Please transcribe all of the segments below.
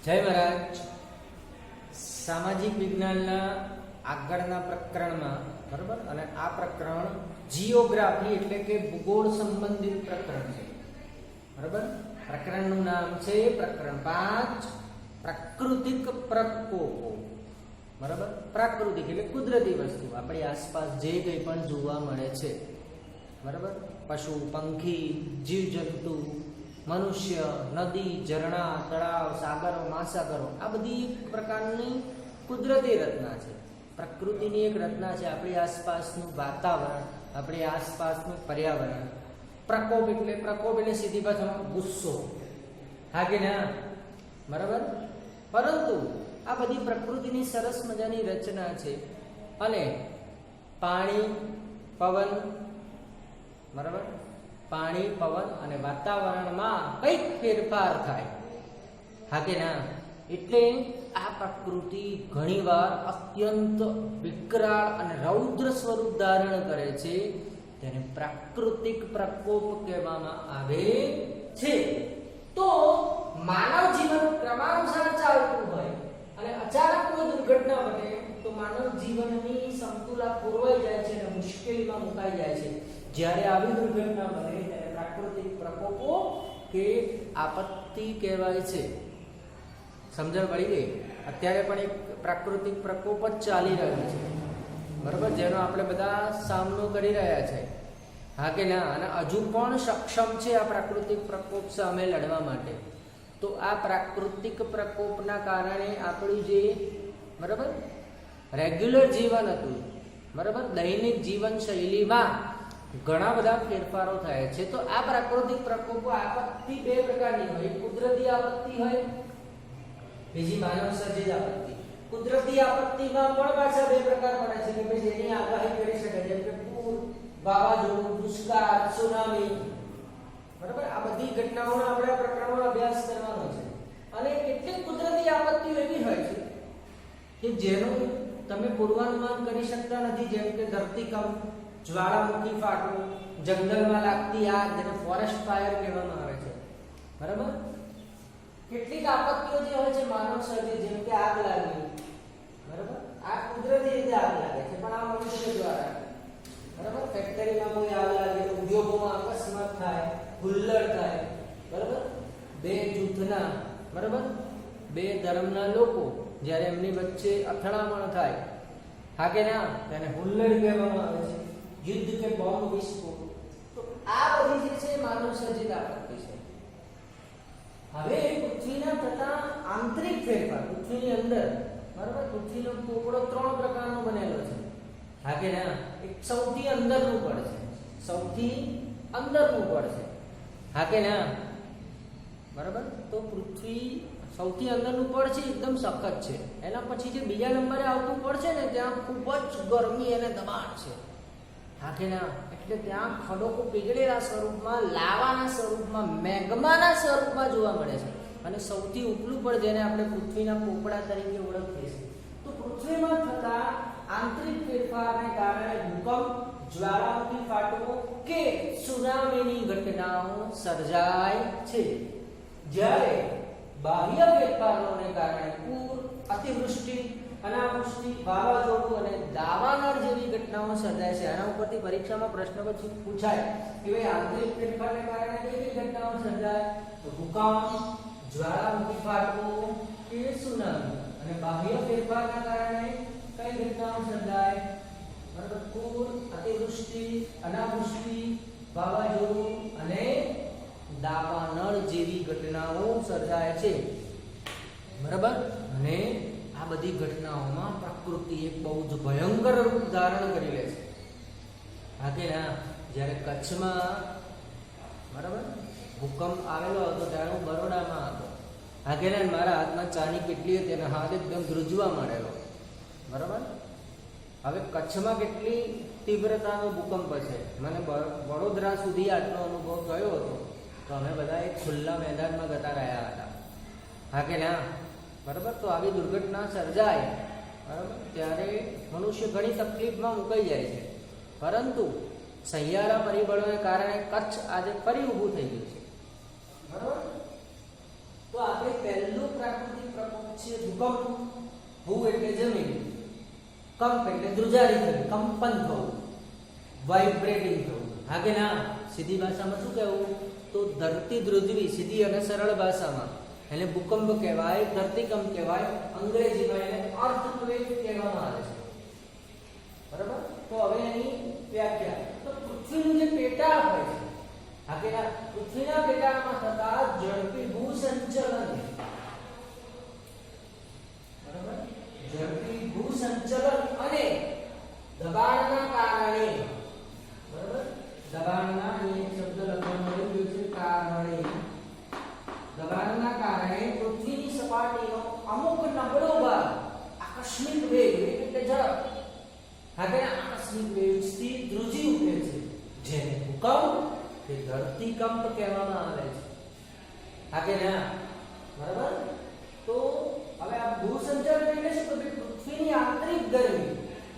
જય મહારાજ. સામાજિક વિજ્ઞાનના આગળના પ્રકરણમાં બરાબર, અને આ પ્રકરણ જીઓગ્રાફી એટલે કે ભૂગોળ સંબંધિત પ્રકરણ છે. બરાબર, પ્રકરણનું નામ છે પ્રકરણ 5 પ્રાકૃતિક પ્રકોપો. બરાબર, પ્રાકૃતિક એટલે કુદરતી વસ્તુ, આપણી આસપાસ જે કંઈ પણ જોવા મળે છે. બરાબર, પશુ પંખી જીવજંતુ મનુષ્ય નદી ઝરણા તળાવ સાગરો મહાસાગરો, આ બધી એક પ્રકારની કુદરતી રચના છે, પ્રકૃતિની એક રચના છે. આપણી આસપાસનું વાતાવરણ, આપણી આસપાસનું પર્યાવરણ. પ્રકોપ એટલે સીધી ભાષામાં ગુસ્સો, હા કે ના? બરાબર, પરંતુ આ બધી પ્રકૃતિની સરસ મજાની રચના છે. અને પાણી પવન, બરાબર, પાણી પવન અને વાતાવરણમાં કંઈક ફેરફાર થાય, હા કે ના? એટલે આ પ્રકૃતિ ઘણીવાર અત્યંત વિકરાળ અને રૌદ્ર સ્વરૂપ ધારણ કરે છે. તેને પ્રાકૃતિક પ્રકોપ કહેવામાં આવે છે. તો માનવ જીવન ક્રમાનુસાર ચાલતું હોય અને અચાનક કોઈ દુર્ઘટના બને તો માનવ જીવનની સમતુલા ખોરવાઈ જાય છે અને મુશ્કેલીમાં મુકાઈ જાય છે. જ્યારે આવી દુર્ઘટના બને ત્યારે પ્રાકૃતિક પ્રકોપો કે આપત્તિ કહેવાય છે. સમજણ પડી ગઈ? અત્યારે પણ એક પ્રાકૃતિક પ્રકોપ જ ચાલી રહ્યો છે, બરાબર, જેનો આપણે બધા સામનો કરી રહ્યા છે, હા કે ના? અને હજુ પણ સક્ષમ છે આ પ્રાકૃતિક પ્રકોપ સામે લડવા માટે. તો આ પ્રાકૃતિક પ્રકોપના કારણે આપણું જે બરાબર રેગ્યુલર જીવન હતું, બરાબર, દૈનિક જીવન શૈલીમાં ઘણા બધા ફેરફારો થાય છે. તો આ પ્રાકૃતિક પ્રકોપો આપત્તિ બે પ્રકારની હોય, કુદરતી આપત્તિ હોય, બીજી માનવ સર્જિત આપત્તિ. કુદરતી આપત્તિમાં પણ પાછા બે પ્રકાર પડે છે કે ભાઈ જેની આગાહી કરી શકાય, જેમ કે પૂર, વાવાઝોડું, દુષ્કાળ, સુનામી. બરાબર, આ બધી ઘટનાઓનો આપણે પ્રકરણમાં અભ્યાસ કરવાનો છે. અને કેટલીક કુદરતી આપત્તિઓ એવી હોય છે કે જેનું તમે પૂર્વાનુમાન કરી શકતા નથી, જેમ કે ધરતીકંપ, જ્વાળામુખી ફાટવું, જંગલમાં લાગતી આગ, જેને ફોરેસ્ટ ફાયર કહેવામાં આવે છે. બરાબર, કેટલીક આપત્તિઓ જે હોય છે માનવ સર્જિત, જેમ કે આગ લાગવી. બરાબર, આ કુદરતી રીતે આગ લાગે છે, પણ આ મનુષ્ય દ્વારા. બરાબર, ફેક્ટરીમાં કોઈ આગ લાગે, ઉદ્યોગોમાં અકસ્માત થાય, હુલ્લડ થાય. બરાબર, બે જૂથના, બરાબર, બે ધર્મના લોકો જ્યારે એમની વચ્ચે અથડામણ થાય, હા કે ના? તેને હુલ્લડ કહેવામાં આવે છે, યુદ્ધ કે બોમ્બ વિસ્ફોટ. તો આ બધી જે છે માનવ સર્જિત આપત્તિ છે. હવે પૃથ્વીના થતા આંતરિક ફેરફાર, પૃથ્વીની અંદર, બરાબર, પૃથ્વીનો પોપડો 3 પ્રકારનો બનેલો છે, હા કે ના? એક સૌથી અંદરનું પડ છે, સૌથી અંદરનું પડ છે, હા કે ના? બરાબર, તો પૃથ્વી સૌથી અંદરનું પડ છે, એકદમ સખત છે. એના પછી જે બીજા નંબરે આવતું પડ છે ને, ત્યાં ખૂબ જ ગરમી અને દબાણ છે, હા કે ના? એટલે ત્યાં ખડકો પીગળેલા સ્વરૂપમાં, લાવાના સ્વરૂપમાં, મેગ્માના સ્વરૂપમાં જોવા મળે છે. અને સૌથી ઉપલું પડ, જેને આપણે પૃથ્વીના પોપડા તરીકે ઓળખીએ છીએ. તો પૃથ્વીમાં થતા આંતરિક ફેરફારને કારણે ભૂકંપ, જ્વાળામુખી ફાટવો કે સુનામીની ઘટનાઓ સર્જાય છે. જ્યારે બાહ્ય ફેરફારોને કારણે પૂર, અતિવૃષ્ટિ, અનાવૃષ્ટિ, વાવાઝોડું અને દાવાનળ જેવી ઘટનાઓ સર્જાય છે. આના ઉપરથી પરીક્ષામાં પ્રશ્ન પછી પૂછાય કે ભાઈ આંતરિક ફેરફારને કારણે કઈ ઘટનાઓ સર્જાય? તો ભૂકંપ, જ્વાળામુખી ફાટવો કે સુનામી. અને બાહ્ય ફેરફારના કારણે કઈ ઘટનાઓ સર્જાય? બરાબર, પૂર, અતિવૃષ્ટિ, અનાવૃષ્ટિ, વાવાઝોડું અને દાવાનળ જેવી ઘટનાઓ સર્જાય છે. બરાબર, અને આ બધી ઘટનાઓમાં પ્રકૃતિ એક બહુ જ ભયંકર રૂપ ધારણ કરી લે છે, હા કે ના? જ્યારે કચ્છમાં, બરાબર, ભૂકંપ આવેલો હતો ત્યારે હું બરોડામાં હતો, હા કે ના? મારા હાથમાં ચાની કેટલી હતી અને હાથ એકદમ ધ્રુજવા માંડેલો. બરાબર, હવે કચ્છમાં કેટલી તીવ્રતાનો ભૂકંપ છે, મને વડોદરા સુધી આટલો અનુભવ થયો હતો. તો અમે બધા એક ખુલ્લા મેદાનમાં જતા રહ્યા હતા, હા કે ના? બરાબર, તો આવી દુર્ઘટના સર્જાય, બરાબર, ત્યારે મનુષ્ય ઘણી તકલીફમાં મુકાઈ જાય છે. પરંતુ સહિયારા પરિબળોને કારણે કચ્છ આજે ફરી ઊભું થઈ ગયું છે, બરાબર. તો આપણે પહેલું પ્રાકૃતિક છે ભૂકંપ, ભૂ એટલે જમીન, કંપ એટલે ધ્રુજારી થવી, કંપન થવું, વાઇબ્રેટિંગ થવું. હા કે ના? સીધી ભાષામાં શું કહેવું? તો ધરતી ધ્રુજવી, સીધી અને સરળ ભાષામાં એને ભૂકંપ કહેવાય, ધરતીકંપ કહેવાય, અંગ્રેજીમાં એને અર્થક્વેક કહેવામાં આવે છે. બરાબર? તો હવે એની વ્યાખ્યા, તો પૃથ્વીનું જે પેટાળ હોય છે, હા કે ના? પૃથ્વીના પેટાળમાં થતા ઝડપી ભૂસંચલન, બરાબર, ઝડપી ભૂસંચલન અને દબાણના કારણે, બરાબર, દબાણના અહીં એક શબ્દ લખવામાં આવ્યો છે, કારણે, દબાણના કારણે પૃથ્વીની સપાટીનો અમુક નબળો ભાગ આકસ્મિક વેગ એટલે ઝડપ, હા કે આકસ્મિક વેગથી ધ્રુજી ઉઠે છે, જેને ભૂકંપ કે ધરતીકંપ કહેવામાં આવે છે. હા કે ના? બરાબર? તો હવે આ ભૂસંચલન એટલે શું? તો પૃથ્વીની આંતરિક ગરમી,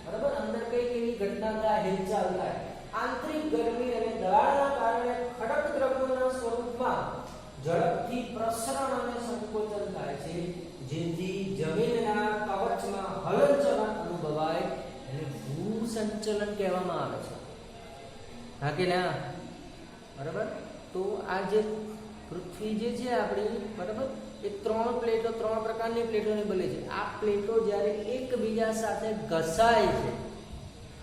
બરાબર, અંદર કઈ એવી ઘટના થાય, હિલચાલ થાય, આંતરિક ગરમી અને દબાણના કારણે ખડક દ્રવ્યોના સ્વરૂપમાં ઝડપથી પ્રસરણ અને સંકોચન થાય છે, જેથી જમીનના કવચમાં હલનચલન અનુભવાય, એને ભૂસંચલન કહેવામાં આવે છે. હા કે ના? બરાબર? તો આ જે પૃથ્વી જે છે આપણી, બરાબર, એ ત્રણ પ્લેટો, ત્રણ પ્રકારની પ્લેટોની બને છે. આ પ્લેટો જ્યારે એકબીજા સાથે ઘસાય છે,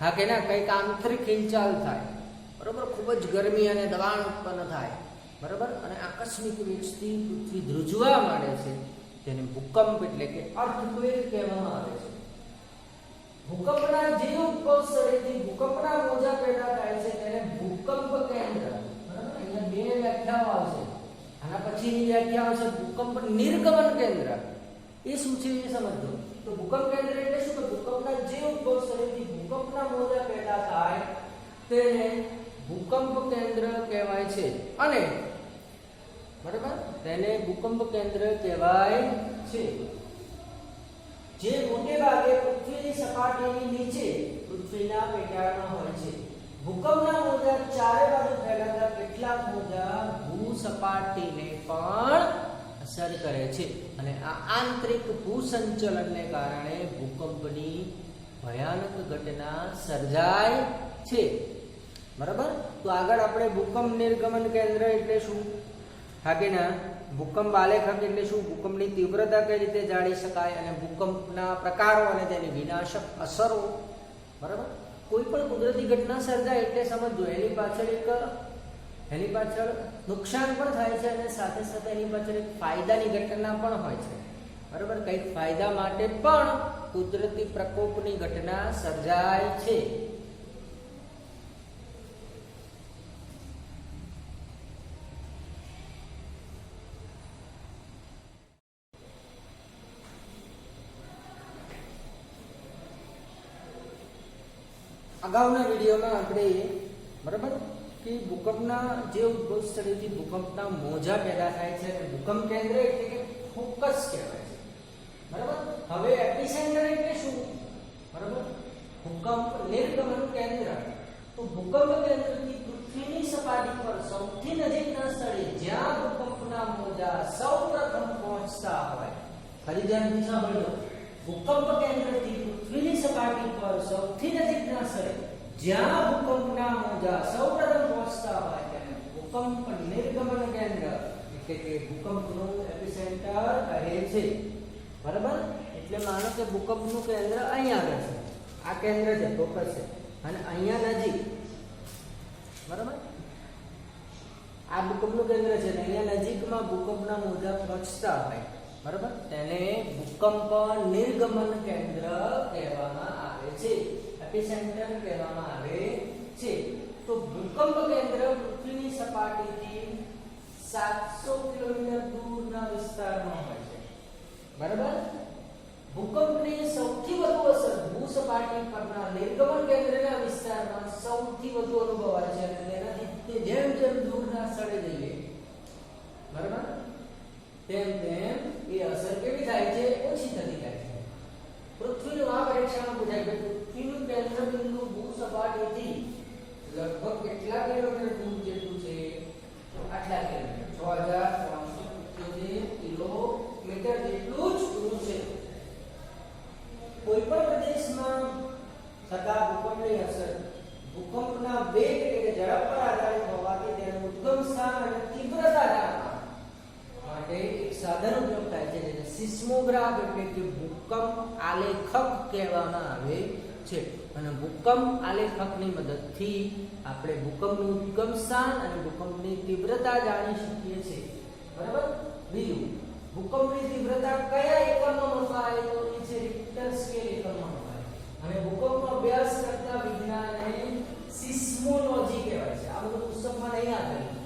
હા કે ના, કંઈક આંતરિક હિલચાલ થાય, બરાબર, ખૂબ જ ગરમી અને દબાણ ઉત્પન્ન થાય, બરાબર, અને આકસ્મિક વેગથી પૃથ્વી ધ્રુજવા માંડે છે, તેને ભૂકંપ એટલે કે અર્થક્વેક કહેવામાં આવે છે. ભૂકંપના જે ઉદ્ભવ સ્થળેથી ભૂકંપના મોજા પેદા થાય છે તેને ભૂકંપ કેન્દ્ર, બરાબર, અહીંયા બે વ્યાખ્યાઓ આવશે, આના પછીની વ્યાખ્યા આવશે ભૂકંપ નિર્ગમન કેન્દ્ર. એ શું છે એ સમજો. તો ભૂકંપ કેન્દ્ર એટલે શું? તો ભૂકંપના જે ઉદ્ભવ સ્થળેથી ભૂકંપના મોજા પેદા થાય તેને ભૂકંપ કેન્દ્ર કહેવાય છે, અને બરાબર, તેને ભૂકંપ કેન્દ્ર કહેવાય છે, જે મોટે ભાગે પૃથ્વીની સપાટીની નીચે પૃથ્વીના પેટાળમાં હોય છે. ભૂકંપના મોજા ચારે બાજુ ફેલાતા કેટલાક મોજા ભૂસપાટીને પણ અસર કરે છે, અને આ આંતરિક ભૂસંચલનને કારણે ભૂકંપની ભયાનક ઘટના સર્જાય છે. બરાબર? તો આગળ આપણે ભૂકંપ નિર્ગમન કેન્દ્ર એટલે શું, હા કે ના, ભૂકંપ આલેખક એટલે શું, ભૂકંપની તીવ્રતા કઈ રીતે જાણી શકાય, અને ભૂકંપના પ્રકારો અને તેની વિનાશક અસરો. બરાબર? કોઈ પણ કુદરતી ઘટના સર્જાય એટલે સમજો એની પાછળ નુકસાન પણ થાય છે, અને સાથે સાથે એની પાછળ એક ફાયદાની ઘટના પણ હોય છે. બરાબર? કંઈક ફાયદા માટે પણ કુદરતી પ્રકોપની ઘટના સર્જાય છે. અગાઉના વિડીયોમાં આપણે, બરાબર, કે ભૂકંપના જે ઉદ્ભવ સ્થળેથી ભૂકંપના મોજા પેદા થાય છે અને ભૂકંપ કેન્દ્ર એટલે કે ફોકસ કહેવાય છે. બરાબર? હવે એપિસેન્ટર એટલે શું? બરાબર, ભૂકંપ નિર્ગમન કેન્દ્ર. તો ભૂકંપ કેન્દ્રથી પૃથ્વીની સપાટી પર સૌથી નજીકના સ્થળે જ્યાં ભૂકંપના મોજા સૌપ્રથમ પહોંચતા હોય, ફરી ધ્યાનથી સાંભળો, ભૂકંપ કેન્દ્રથી પૃથ્વીની સપાટી પર સૌથી નજીકના સ્થળે જ્યાં ભૂકંપના મોજા સૌપ્રથમ પહોંચતા હોય તેને ભૂકંપ નિર્ગમન કેન્દ્ર એટલે કે ભૂકંપનું એપિસેન્ટર કહે છે. બરાબર? એટલે માનો કે ભૂકંપનું કેન્દ્ર અહીંયા આગળ છે, આ કેન્દ્ર છે, ફોકસ છે, અને અહીંયા નજીક, બરાબર, આ ભૂકંપનું કેન્દ્ર છે, અને અહીંયા નજીકમાં ભૂકંપના મોજા પહોંચતા હોય, બરાબર, તેને ભૂકંપ નિર્ગમન કેન્દ્ર કહેવામાં આવે છે, એપિસેન્ટર કહેવામાં આવે છે. તો ભૂકંપ કેન્દ્ર પૃથ્વીની સપાટીથી 700 કિલોમીટર દૂરના વિસ્તારમાં હોય છે. બરાબર? ભૂકંપની સૌથી વધુ અસર ભૂસપાટી પરના નિર્ગમન કેન્દ્રના વિસ્તારમાં સૌથી વધુ અનુભવાય છે, અને તેનાથી જેમ જેમ દૂરના સ્થળે જઈએ, બરાબર, તેમ તેમ એ અસર કેવી થાય છે? ઓછી થતી જાય છે. પૃથ્વીનું આ પરીક્ષામાં પૂછાય કે પૃથ્વીનું કેન્દ્ર બિંદુ ભૂસપાટીથી લગભગ કેટલા કિલોમીટર દૂર જેટલું છે? આટલા કિલોમીટર, 6375 કિલોમીટર જેટલું જ દૂર છે. કોઈ પણ પ્રદેશમાં થતા ભૂકંપની અસર ભૂકંપના વેગ એટલે કે ઝડપ પર આધારિત હોવાથી તેનું ઉદ્ગમ સ્થાન અને તીવ્રતા જાણવા માટે એક સાધન ઉપયોગ થાય છે જેને સિસ્મોગ્રાફ એટલે કે ભૂકંપ આલેખક કહેવામાં આવે છે અને ભૂકંપ આલેખકની મદદથી આપણે ભૂકંપનું ઉદ્ગમ સ્થાન અને ભૂકંપની તીવ્રતા જાણી શકીએ છીએ બરાબર બીજું ભૂકંપની તીવ્રતા કયા એકમમાં મપાય તો એ છે રિક્ટર સ્કેલ એકમમાં મપાય અને ભૂકંપનો અભ્યાસ કરતા વિજ્ઞાનને સિસ્મોલોજી કહેવાય છે આ બધું પુસ્તકમાં નહીં આપેલું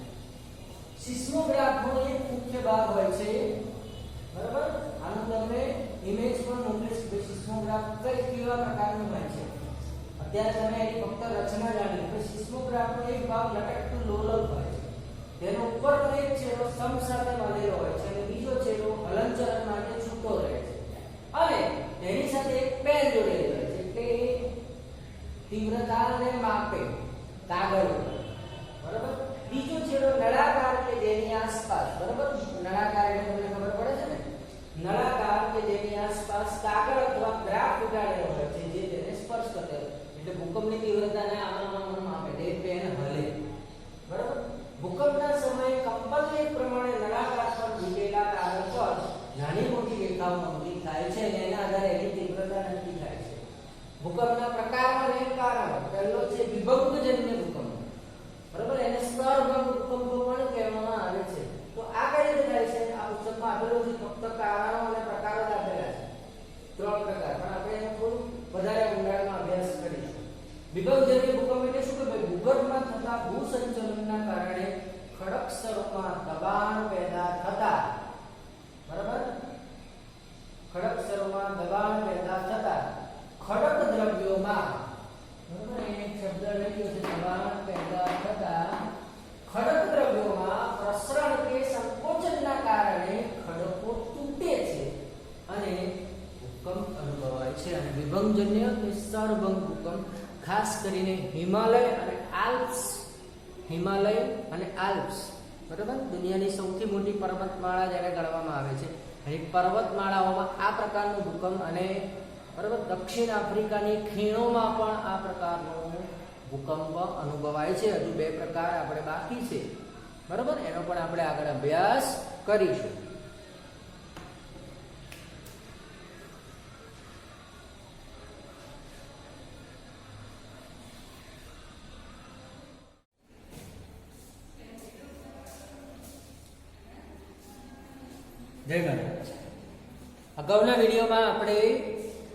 સિસ્મોગ્રાફનો એક મુખ્ય ભાગ હોય છે બરાબર આનું તમને ઇમેજ પણ મોકલીશ કે સિસ્મોગ્રાફ કઈ કેવા પ્રકારનું હોય છે અત્યારે તમે એની ફક્ત રચના જાણી તો સિસ્મોગ્રાફનો એક ભાગ લટકતું લોલક હોય છે તેનો ઉપરનો એક છેડો સ્તંભ સાથે બાંધેલો હોય છે અને બીજો છેડો હલનચલન માટે છૂટો રહે છે અને તેની સાથે એક પેન જોડેલી હોય છે કે તીવ્રતાને માપે કાગળ ઉપર બરાબર બીજો છેડો નળાકાર કે જેની આસપાસ બરાબર નળાકાર એટલે તમને ખબર પડે છે ને નળાકાર કે જેની આસપાસ કાગળ અથવા ગ્રાફ ઉગાડેલો હોય છે જે તેને સ્પર્શ કરતો હોય એટલે ભૂકંપની તીવ્રતાને આમાં માપે તે પેન હલે બરાબર ભૂકંપના સમયે કંપનને પ્રમાણે નળાકાર પર મૂકેલા કાગળ પર નાની મોટી રેખાઓ અંકિત થાય છે અને એના આધારે એની તીવ્રતા નક્કી થાય છે ભૂકંપના પ્રકારમાં અને કારણો પહેલો છે વિભંગજન્ય ભૂકંપ બરાબર એને સ્તરભંગ ભૂકંપ પણ કહેવામાં આવે છે તો આ કઈ રીતે થાય છે આ પુસ્તકમાં આપેલું છે ફક્ત કારણો અને પ્રકારો જ આપેલા છે ત્રણ પ્રકાર પણ આપણે એનો થોડું વધારે ઊંડાણમાં અભ્યાસ કરીશું વિભંગજન્ય ભૂકંપ એટલે શું કે ભાઈ ભૂગર્ભમાં થતા ભૂસંચલનના કારણે ખડક સ્તરોમાં દબાણ પેદા થતા બરાબર ખડક સ્તરોમાં દબાણ પેદા થતા ખડક દ્રવ્યોમાં બરાબર એ શબ્દ લઈ ગયો છે દબાણ પેદા થતા ખડક દ્રવ્યોમાં પ્રસરણ કે સંકોચનના કારણે ખડકો તૂટે છે અને ભૂકંપ અનુભવાય છે અને વિભંગજન્ય કે સ્તરભંગ ભૂકંપ ખાસ કરીને હિમાલય અને આલ્પ્સ બરાબર દુનિયાની સૌથી મોટી પર્વતમાળા જેને ગણવામાં આવે છે અને પર્વતમાળાઓમાં આ પ્રકારનો ભૂકંપ અને બરાબર દક્ષિણ આફ્રિકાની ખીણોમાં પણ આ પ્રકારનો ભૂકંપ અનુભવાય છે હજુ બે પ્રકાર આપણે બાકી છે બરાબર એનો પણ આપણે આગળ અભ્યાસ કરીશું જય મહારાજ અગાઉના વિડીયોમાં આપણે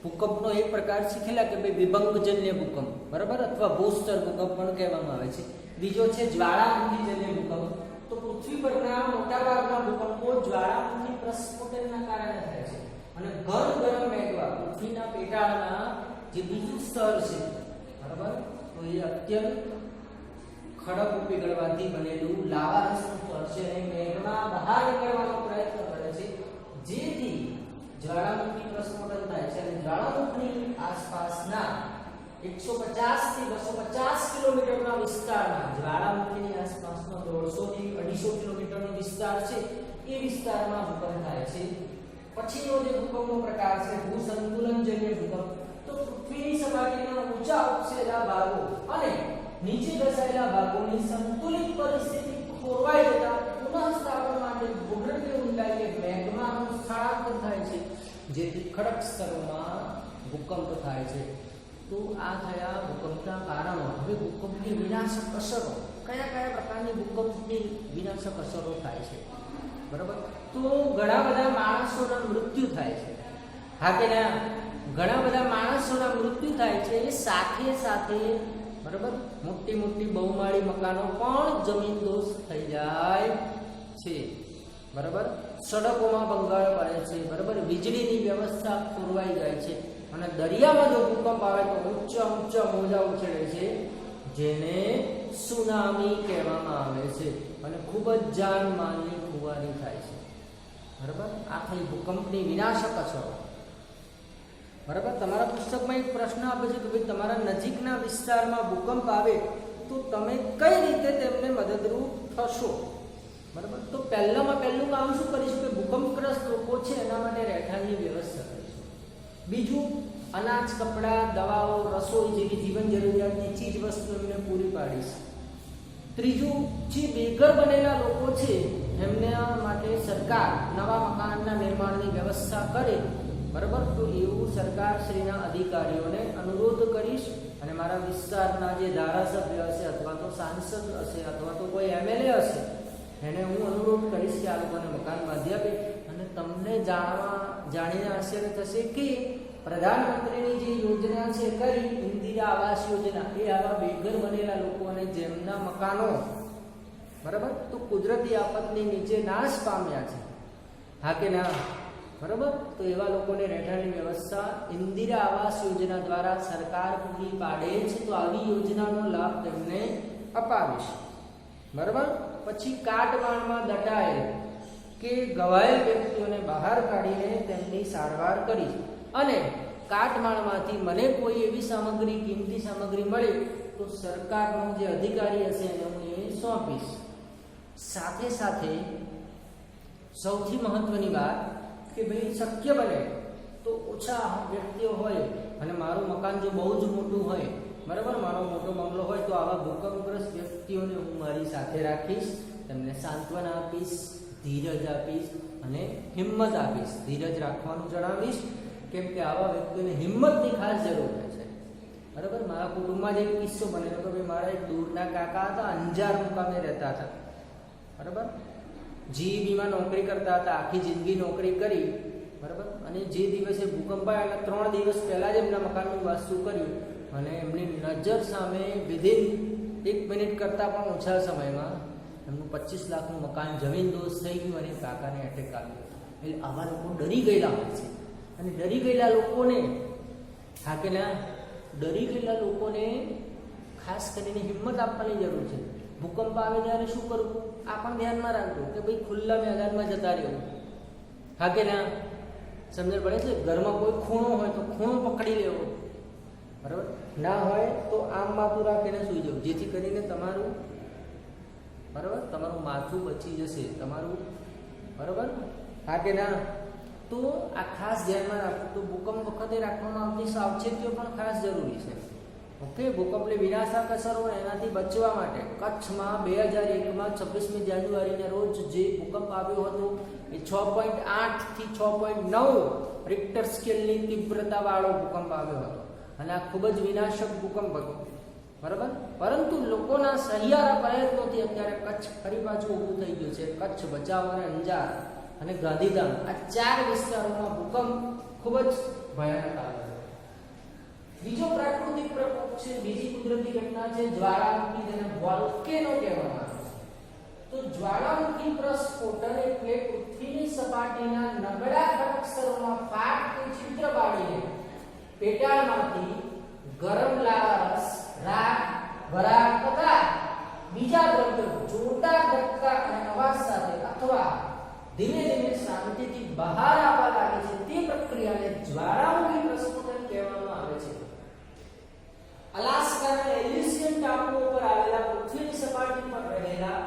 ભૂકંપનો એક પ્રકાર શીખેલા કે ભાઈ વિભંગજન્ય ભૂકંપ બરાબર અથવા ભૂસ્તર ભૂકંપ પણ કહેવામાં આવે છે બીજો છે જ્વાળામુખીજન્ય ભૂકંપ તો પૃથ્વી પરના મોટાભાગના ભૂકંપો જ્વાળામુખી પ્રસ્ફોટનના કારણે થાય છે અને ઘન ગરમ મેઘવા પૃથ્વીના પેટાળના જે બીજું સ્તર છે બરાબર તો એ અત્યંત ખડક પીગળવાથી બનેલું લાવા રસનું સ્તર છે અને મેઘમાં બહાર નીકળવાનો પ્રયત્ન કરે છે જેથી જ્વાળામુખી પ્રસ્ફોટન થાય છે અને જ્વાળામુખની આસપાસના 150 થી 250 કિલોમીટરના વિસ્તારમાં જ્વાળામુખીની આસપાસનો 150 થી 250 કિલોમીટરનો વિસ્તાર છે એ વિસ્તારમાં ભૂકંપ થાય છે પછીનો જે ભૂકંપનો પ્રકાર છે ભૂસંતુલનજન્ય ભૂકંપ તો પૃથ્વીની સપાટીના ઊંચા ઉપસેલા ભાગો અને નીચે દર્શાવેલા ભાગોની સંતુલિત પરિસ્થિતિ ખોરવાઈ જતા પુનઃસ્થાપન માટે ભૂગર્ભની ઊંડાઈએ મેગ્માનું સ્થળાંતર થાય છે જેથી ખડક સ્તરોમાં ભૂકંપ થાય છે તો આ થયા ભૂકંપના કારણો હવે ભૂકંપની વિનાશક અસરો કયા કયા પ્રકારની ભૂકંપની વિનાશક અસરો થાય છે બરાબર તો ઘણા બધા માણસોના મૃત્યુ થાય છે હા કે ના ઘણા બધા માણસોના મૃત્યુ થાય છે એ સાથે સાથે બરાબર મોટી મોટી બહુમાળી મકાનો પણ જમીનદોસ્ત થઈ જાય છે બરાબર સડકોમાં ભંગાણ પડે છે બરાબર વીજળીની વ્યવસ્થા ખોરવાઈ જાય છે અને દરિયામાં જો ભૂકંપ આવે તો ઊંચા ઊંચા મોજા ઉછળે છે જેને સુનામી કહેવામાં આવે છે અને ખૂબ જ જાનમાલની ખુવારી થાય છે બરાબર આ થઈ ભૂકંપની વિનાશક અસરો બરાબર તમારા પુસ્તકમાં એક પ્રશ્ન આપે છે કે ભાઈ તમારા નજીકના વિસ્તારમાં ભૂકંપ આવે તો તમે કઈ રીતે તેમને મદદરૂપ થશો બરાબર તો પહેલું કામ શું કરીશું કે ભૂકંપગ્રસ્ત લોકો છે એના માટે રહેઠાણની વ્યવસ્થા કરીશું બીજું અનાજ, કપડાં, દવાઓ, રસોઈ જેવી જીવન જરૂરિયાતની ચીજ વસ્તુ એમને પૂરી પાડીશ. ત્રીજું, જે બેઘર બનેલા લોકો છે એમના માટે સરકાર નવા મકાનના નિર્માણની વ્યવસ્થા કરે, બરાબર. તો એવું સરકારશ્રીના અધિકારીઓને અનુરોધ કરીશ અને મારા વિસ્તારના જે ધારાસભ્ય હશે અથવા તો સાંસદ હશે અથવા તો કોઈ એમએલએ હશે એને હું અનુરોધ કરીશ કે આ લોકોને મકાન બાંધી આપે. અને તમને જાણીને આશ્ચર્ય થશે કે પ્રધાનમંત્રીની જે યોજના છે કઈ ઇન્દિરા આવાસ યોજના, એ આવા બેઘર બનેલા લોકો અને જેમના મકાનો, બરાબર, તો કુદરતી આફતની નીચે નાશ પામ્યા છે, હા કે ના, બરાબર. તો એવા લોકોને રહેઠાણની વ્યવસ્થા ઇન્દિરા આવાસ યોજના દ્વારા સરકાર પૂરી પાડે છે. તો આવી યોજનાનો લાભ તેમને અપાવીશ, બરાબર. પછી કાટમાળમાં દટાયેલ કે ઘવાયેલ વ્યક્તિઓને બહાર કાઢીને તેમની સારવાર કરીશ. અને કાટમાળમાંથી મને કોઈ એવી સામગ્રી, કિંમતી સામગ્રી મળે તો સરકારનો જે અધિકારી હશે એને હું એ સોંપીશ. સાથે સાથે સૌથી મહત્વની વાત કે ભાઈ શક્ય બને તો ઓછા વ્યક્તિઓ હોય અને મારું મકાન જો બહુ જ મોટું હોય, બરાબર, મારો મોટો બંગલો હોય, તો આવા ભૂકંપગ્રસ્ત વ્યક્તિઓને હું મારી સાથે રાખીશ, તેમને સાંત્વના આપીશ, ધીરજ આપીશ અને હિંમત આપીશ. ધીરજ રાખવાનું જણાવીશ, કેમ કે આવા વ્યક્તિઓને હિંમતની ખાસ જરૂર છે, બરાબર. મારા કુટુંબમાં જ એક કિસ્સો બનેલો કે ભાઈ મારા એક દૂરના કાકા હતા, અંજાર મુકામે રહેતા હતા, બરાબર. જીઈબીમાં નોકરી કરતા હતા, આખી જિંદગી નોકરી કરી, બરાબર. અને જે દિવસે ભૂકંપ આવ્યો એના 3 દિવસ પહેલા જ એમના મકાનનું વાસ્તુ કર્યું અને એમની નજર સામે વિધિન 1 મિનિટ કરતાં પણ ઓછા સમયમાં એમનું 25 લાખનું મકાન જમીનદોસ્ત થઈ ગયું અને કાકાને એટેક આવ્યો. એટલે આવા લોકો ડરી ગયેલા હોય છે. અને ડરી ગયેલા લોકોને, હા કે ના, ડરી ગયેલા લોકોને ખાસ કરીને હિંમત આપવાની જરૂર છે. ભૂકંપ આવે ત્યારે શું કરવું આ પણ ધ્યાનમાં રાખવું કે ભાઈ ખુલ્લા મેદાનમાં જતા રહેવું, હા કે ના, સમજણ પડે છે. ઘરમાં કોઈ ખૂણો હોય તો ખૂણો પકડી લેવો, બરાબર. ના હોય તો આમ માથું રાખીને સૂઈ જવું, જેથી કરીને તમારું, બરાબર, તમારું માથું બચી જશે તમારું, બરાબર, હા કે ના. તો આ ખાસ ધ્યાનમાં રાખવું. તો ભૂકંપ વખતે રાખવામાં આવતી સાવચેતીઓ પણ ખાસ જરૂરી છે. ઓકે. ભૂકંપની વિનાશક અસરો એનાથી બચવા માટે કચ્છમાં 2001માં 26મી જાન્યુઆરીના રોજ જે ભૂકંપ આવ્યો હતો એ 6.8 થી 6.9 રિક્ટર સ્કેલની તીવ્રતાવાળો ભૂકંપ આવ્યો હતો અને આ ખૂબ જ વિનાશક ભૂકંપ હતો, બરાબર. પરંતુ લોકોના સહિયારા પ્રયત્નોથી અત્યારે કચ્છ ફરી પાછું ઊભું થઈ ગયું છે. કચ્છ, ભચાઉ અને અંજાર અને ગાંધીધામ આ 4 વિસ્તારોમાં ભૂકંપ ખૂબ જ ભયાનક આવ્યો. બીજો પ્રાકૃતિક પ્રકોપ છે, બીજી કુદરતી ઘટના છે જ્વાળામુખી, જેને વોલ્કેનો કહેવામાં આવે છે. તો જ્વાળામુખી પ્રસ્ફોટન એટલે પૃથ્વીની સપાટીના નબળા ખડક સ્તરોમાં ફાટ કે છિદ્ર પાડીને પેટાળમાંથી ગરમ લાવા રસ, રાખ, વરાળ તથા બીજા દ્રવ્યો જોરદાર ધક્કા અને અવાજ સાથે અથવા ધીમે ધીમે શાંતિથી બહાર આવવા લાગે છે. તે પ્રક્રિયાને જ્વાળામુખી પ્રસ્ફોટન કહેવામાં આવે છે. અલાસ્કાના એલિસિયન ટાપુઓ પર આવેલા પૃથ્વીની સપાટી પર રહેલા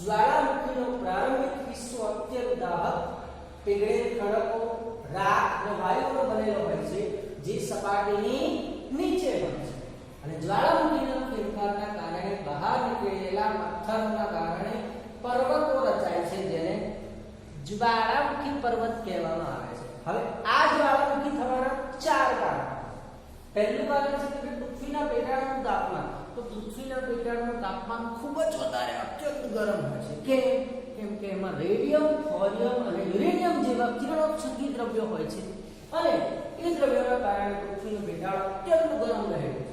જ્વાળામુખીનો પ્રારંભિક કિસ્સો અત્યંત દાહક પીગળેલ ખડકો, રાખ અને વાયુનો બનેલો હોય છે, જે સપાટીની નીચે હોય છે. અને જ્વાળામુખીના ફેરફારના કારણે બહાર નીકળેલા પથ્થરના કારણે પર્વતો રચાય છે, જેને જ્વાળામુખી પર્વત કહેવામાં આવે છે. હવે આ જ્વાળામુખી થવાના 4 કારણો. પહેલું કારણ છે કે પૃથ્વીના પેટાળનું તાપમાન. તો પૃથ્વીના પેટાળનું તાપમાન ખૂબ જ વધારે અત્યંત ગરમ હોય છે. કેમ કે એમાં રેડિયમ, થોરિયમ અને યુરેનિયમ જેવા કિરણોત્સર્ગી દ્રવ્યો હોય છે અને એ દ્રવ્યોના કારણે પૃથ્વીનું પેટાળ અત્યંત ગરમ રહે છે.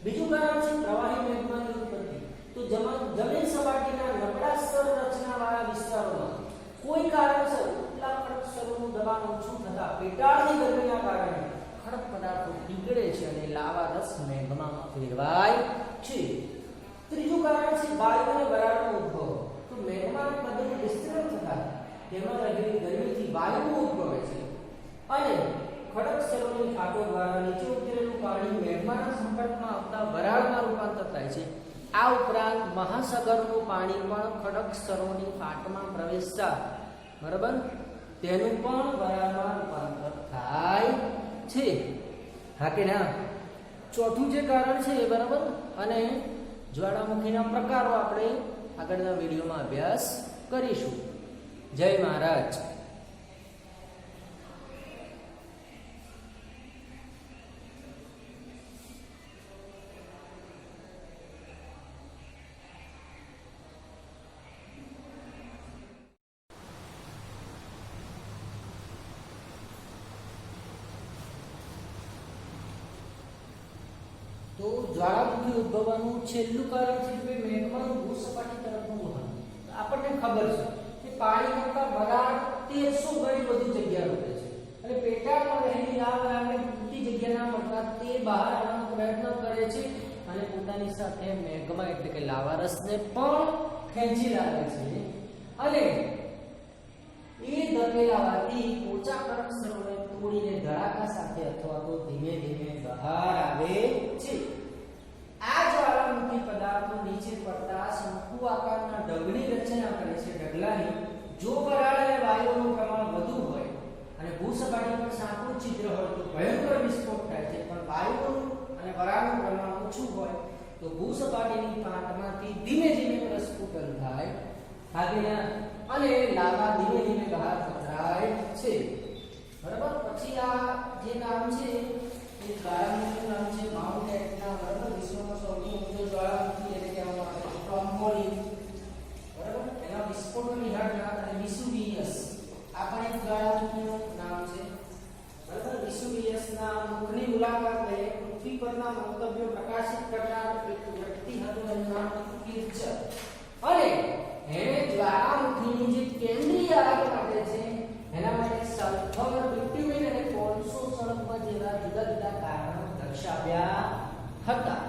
બીજું કારણ છે પ્રવાહી મેગ્માની ઉત્પત્તિ. તો જમીન સપાટીના નબળા સ્તર રચનાવાળા વિસ્તારોમાં કોઈ કારણસર ઉપલા ખડક સ્તરોનું દબાણ ઓછું થતા પેટાળની ગરમીના કારણે ખડક પદાર્થો પીગળે છે અને લાવા રસ મેગ્મામાં ફેરવાય છે. ત્રીજું કારણ છે વાયુ અને વરાળનો ઉદ્ભવ. તો મેગ્માના પદને વિસ્તરણ થતા તેમાં રહેલી ગરમીથી વાયુ ઉદ્ભવે છે અને ખડક સ્તરોની ફાટો દ્વારા નીચે ઉતરેલું પાણી મેગ્માના સંપર્કમાં આવતા વરાળમાં રૂપાંતર થાય છે. આ ઉપરાંત મહાસાગરનું પાણી પણ ખડક સ્તરોની ફાટમાં પ્રવેશતા, બરાબર, તેનું પણ વરાળમાં રૂપાંતર થાય છે. હા કે ના? ચોથું જે કારણ છે બરાબર, અને જ્વાળામુખીના પ્રકારો આપણે આગળના વિડીયોમાં અભ્યાસ કરીશું. જય મહારાજ. તો જ્વાળામુખી ઉદ્ભવવાનું છેલ્લું કારણ છે કે મેઘમાનું ભૂસપાટી તરફનું વહન. આપણને ખબર છે કે પાણી કરતા વરાળ 1300 ગણી વધુ જગ્યા રોકે છે, અને પેટાળમાં રહેલી આ વરાળને પૂરતી જગ્યા ના મળતા તે બહાર આવવાનો પ્રયત્ન કરે છે અને પોતાની સાથે મેઘમા એટલે કે લાવારસને પણ ખેંચી લાવે છે, અને એ ધકેલાવાથી પોચા કરક સરોવરને તોડીને ધડાકા સાથે અથવા તો ધીમે ધીમે બહાર આવે છે. આ જ્વાળામુખી પદાર્થો નીચે પડતા શંકુ આકારના ઢગની રચના કરે છે. ઢગલાની જો વરાળ અને વાયુનું પ્રમાણ વધુ હોય અને ભૂસપાટી પર સાંકડું છિદ્ર હોય તો ભયંકર વિસ્ફોટ થાય છે, પણ વાયુનું અને વરાળનું પ્રમાણ ઓછું હોય તો ભૂસપાટીની પાટમાંથી ધીમે ધીમે પ્રસ્ફુટન થાય અને લાવા ધીમે ધીમે બહાર પથરાય છે. બરાબર. પછી આ જે નામ છે એ જ્વાળામુખીનું નામ છે માઉન્ટ એટના. બરાબર. વિશ્વમાં સૌથી ઊંચો જ્વાળામુખી એટલે કહેવામાં આવે છે ટ્રોમ્બોલિન. બરાબર. એના વિસ્ફોટો નિહાળનાર અને વિસુવિયસ આ પણ એક જ્વાળામુખીનું નામ છે. બરાબર. વિસુવિયસના મુખની મુલાકાત લઈ પૃથ્વી પરના મંતવ્યો પ્રકાશિત કરનાર એક વ્યક્તિ હતો, એનું નામ હતું કિર્ચર. અને એને જ્વાળામુખીની જે કેન્દ્રીય આગ માટે છે એના માટે સલ્ફર, બિટ્યુમિન અને કોલસો સળગવા જેવા જુદા જુદા કારણો દર્શાવ્યા હતા.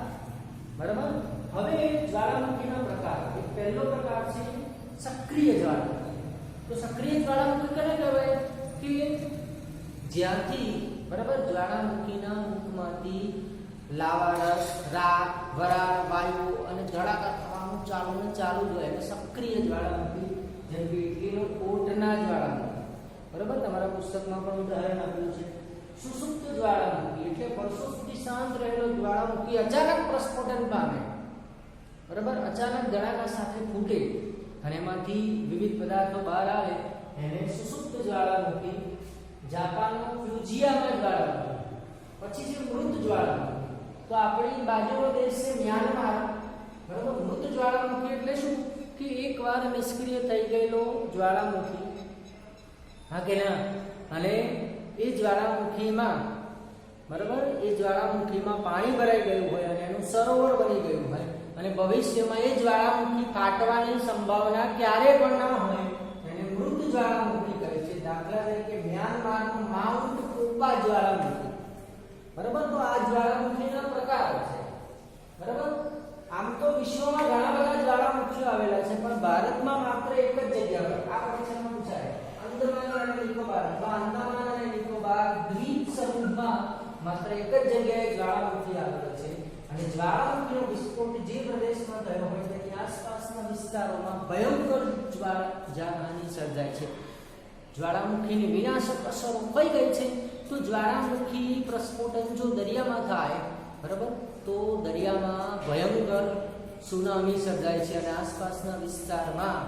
બરાબર. હવે જ્વાળામુખીના પ્રકાર. એક પહેલો પ્રકાર છે સક્રિય જ્વાળામુખી. તો સક્રિય જ્વાળામુખી કોને કહેવાય? કે જ્યાંથી બરાબર જ્વાળામુખીના મુખમાંથી લાવારસ, રાખ, વરાળ, વાયુ અને ધડાકા થવાનું ચાલુ જ હોય એને સક્રિય જ્વાળામુખી. જેમ કે ઇટલીનો કોટના જ્વાળામુખી. બરાબર. તમારા પુસ્તકમાં પણ ઉદાહરણ આપેલું છે. સુષુપ્ત જ્વાળામુખી એટલે વર્ષો સુધી શાંત રહેલો જ્વાળામુખી અચાનક પ્રસ્ફોટન પામે. બરાબર. અચાનક ધડાકા સાથે ફૂટે અને એમાંથી વિવિધ પદાર્થો બહાર આવે એને સુષુપ્ત જ્વાળામુખી. જાપાનનો ફ્યુજિયામા જ્વાળામુખી. પછી છે મૃત જ્વાળામુખી. તો આપણી બાજુનો દેશ છે મ્યાનમાર. બરાબર. મૃત જ્વાળામુખી એટલે શું? કે એકવાર નિષ્ક્રિય થઈ ગયેલો જ્વાળામુખી. હા કે ના? અને એ જ્વાળામુખીમાં બરાબર એ જ્વાળામુખીમાં પાણી ભરાઈ ગયું હોય અને એનું સરોવર બની ગયું હોય અને ભવિષ્યમાં એ જ્વાળામુખી ફાટવાની સંભાવના ક્યારે પણ ના હોય એને મૃત જ્વાળામુખી કહે છે. દાખલા તરીકે મ્યાનમારનું માઉન્ટ પોપા જ્વાળામુખી. બરાબર. તો આ જ્વાળામુખીના પ્રકાર છે. બરાબર. આમ તો વિશ્વમાં ઘણા બધા જ્વાળામુખીઓ આવેલા છે, પણ ભારતમાં માત્ર એક જ જગ્યા પર આ પરીક્ષામાં પૂછાય અંદમાન અને નિકોબાર. અંદમાન અને નિકોબાર દ્વીપ સમૂહમાં માત્ર એક જ જગ્યાએ જ્વાળામુખી આવેલો છે, અને જ્વાળામુખીનો વિસ્ફોટ જે પ્રદેશમાં થયો હોય તેની આસપાસના વિસ્તારોમાં ભયંકર જાનહાનિ સર્જાય છે. જ્વાળામુખીની વિનાશક અસરો કઈ ગઈ છે? તો જ્વાળામુખી પ્રસ્ફોટન જો દરિયામાં થાય બરાબર તો દરિયામાં ભયંકર સુનામી સર્જાય છે અને આસપાસના વિસ્તારમાં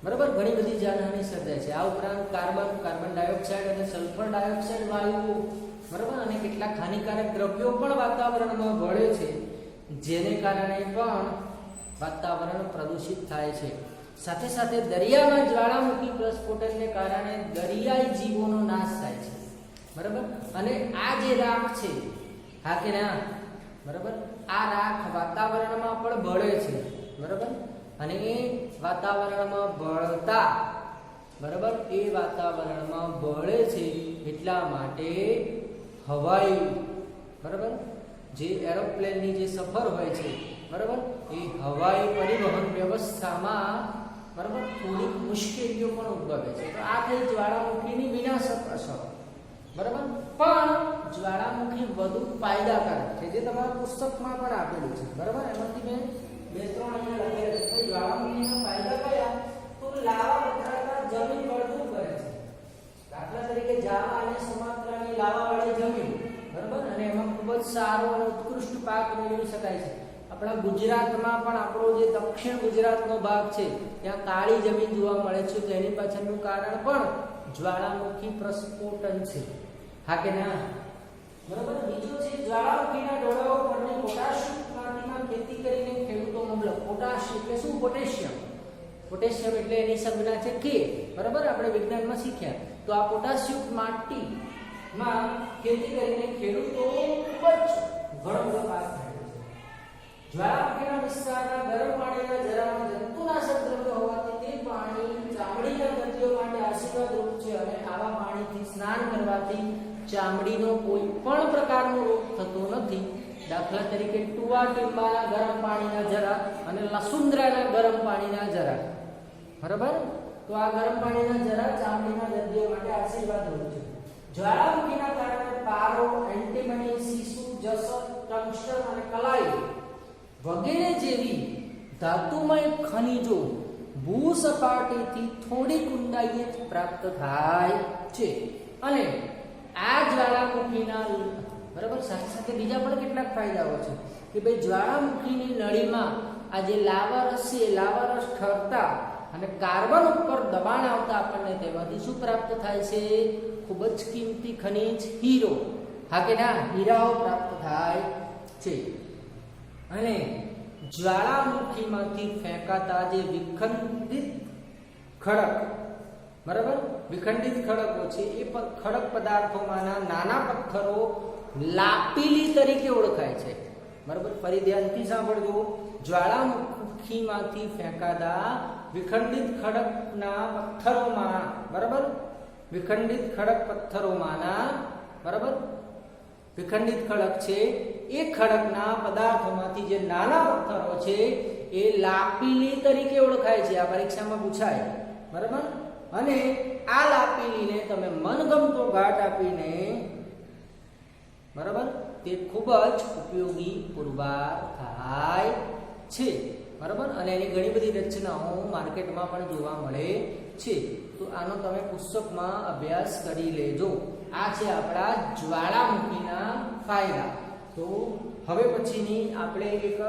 બરાબર ઘણી બધી જાનહાનિ સર્જાય છે. આ ઉપરાંત કાર્બન ડાયોક્સાઇડ અને સલ્ફર ડાયોક્સાઇડ વાયુઓ બરાબર અને કેટલાક હાનિકારક દ્રવ્યો પણ વાતાવરણમાં ભળે છે, જેને કારણે પણ વાતાવરણ પ્રદૂષિત થાય છે. સાથે સાથે દરિયામાં જ્વાળામુખી પ્રસ્ફોટનને કારણે દરિયાઈ જીવોનો નાશ થાય છે. બરાબર. અને આ જે રાખ છે હા કે ના? બરાબર. આ રાખ વાતાવરણમાં પણ ભળે છે. બરાબર. અને એ વાતાવરણમાં ભળતા બરાબર એ વાતાવરણમાં ભળે છે એટલા માટે હવાઈ બરાબર જે એરોપ્લેનની જે સફર હોય છે બરાબર એ હવાઈ પરિવહન વ્યવસ્થામાં બરાબર થોડીક મુશ્કેલીઓ પણ ઉદ્ભવે છે. તો આ થઈ જ્વાળામુખીની વિનાશક અસર. બરાબર. પણ જ્વાળામુખી વધુ ફાયદાકારક છે, જે તમારા પુસ્તકમાં પણ આપેલું છે. બરાબર. એમાંથી મેં બે ત્રણ અહીંયા લખેલા છે. જ્વાળામુખીના ફાયદા કયા? તો લાવા પથરાતા જમીન બળવું કરે છે. દાખલા તરીકે જાવા અને સુમાત્રાની લાવાવાળી જમીન બરાબર અને એમાં જ સારો અને ઉત્કૃષ્ટ પાક મેળવી શકાય છે. આપણા ગુજરાતમાં પણ આપણો જે દક્ષિણ ગુજરાતનો ભાગ છે ત્યાં કાળી જમીન જોવા મળે છે. તો એની પાછળનું કારણ પણ જ્વાળામુખી પ્રસ્ફોટન છે. હા કે ના? બરાબર. બીજું છે જ્વાળામુખીના ડોળાઓ પરની પોટાશિયમ માટીમાં ખેતી કરીને ખેડૂતો મબલક. પોટાશ એટલે શું? પોટેશિયમ. પોટેશિયમ એટલે એની સંજ્ઞા છે કે. બરાબર, આપણે વિજ્ઞાનમાં શીખ્યા. તો આ પોટાશિયમ માટીમાં ખેતી કરીને ખેડૂતો ખૂબ જ ઘણો બધો પાક મેળવે છે. જ્વાળામુખીના વિસ્તારના ગરમ પાણીના જરામાં જંતુનાશક દ્રવ્ય હોવાથી તે પાણી ચામડીના દર્દીઓ માટે આશીર્વાદરૂપ છે અને આવા પાણીથી સ્નાન કરવાથી ચામડીનો કોઈ પણ પ્રકારનો રોગ થતો નથી. દાખલા તરીકે ટુવા ટીંબાના ગરમ પાણીના જરા અને લસુંદરાના ગરમ પાણીના જરા. બરાબર. તો આ ગરમ પાણીના જરા ચામડીના દર્દીઓ માટે આશીર્વાદરૂપ છે. જ્વાળામુખીના કારણે પારો, એન્ટીમની, સીસુ, જસર, ટંગસ્ટન અને કલાઈ વગેરે જેવી ધાતુમય ખનિજો ભૂસપાટીથી થોડીક ઊંડાઈએ પ્રાપ્ત થાય છે. અને આ જ્વાળામુખીના બરાબર સાથે સાથે બીજા પણ કેટલાક ફાયદાઓ છે કે ભાઈ જ્વાળામુખીની નળીમાં આ જે લાવા રસ છે, લાવા રસ ઠરતા અને કાર્બન ઉપર દબાણ આવતા આપણને તેમાંથી શું પ્રાપ્ત થાય છે? ખૂબ જ કિંમતી ખનિજ હીરો. હા કે ના? હીરાઓ પ્રાપ્ત થાય છે. અને જ્વાળામુખીમાંથી ફેંકાતા જે વિખંડિત ખડક, બરાબર, વિખંડિત ખડકો છે એ ખડક પદાર્થોમાંના નાના પથ્થરો લાપીલી તરીકે ઓળખાય છે. બરાબર, ફરી ધ્યાનથી સાંભળજો. જ્વાળામુખીમાંથી ફેંકાતા વિખંડિત ખડકના પથ્થરોમાં, બરાબર, વિખંડિત ખડક પથ્થરોમાંના, બરાબર, વિખંડિત ખડક છે એ ખડકના પદાર્થોમાંથી જે નાના પથ્થરો છે એ લાપીલી તરીકે ઓળખાય છે. આ પરીક્ષામાં પૂછાય. બરાબર. અને આ લાપીલીને તમે મનગમતો ઘાટ આપીને, બરાબર, તે ખૂબ જ ઉપયોગી પુરવાર થાય છે. બરાબર. અને એની ઘણી બધી રચનાઓ માર્કેટમાં પણ જોવા મળે છે. તો આનો તમે પુસ્તકમાં અભ્યાસ કરી લેજો. આ છે આપણા જ્વાળામુખીના ફાયદા. તો હવે પછીની આપણે એક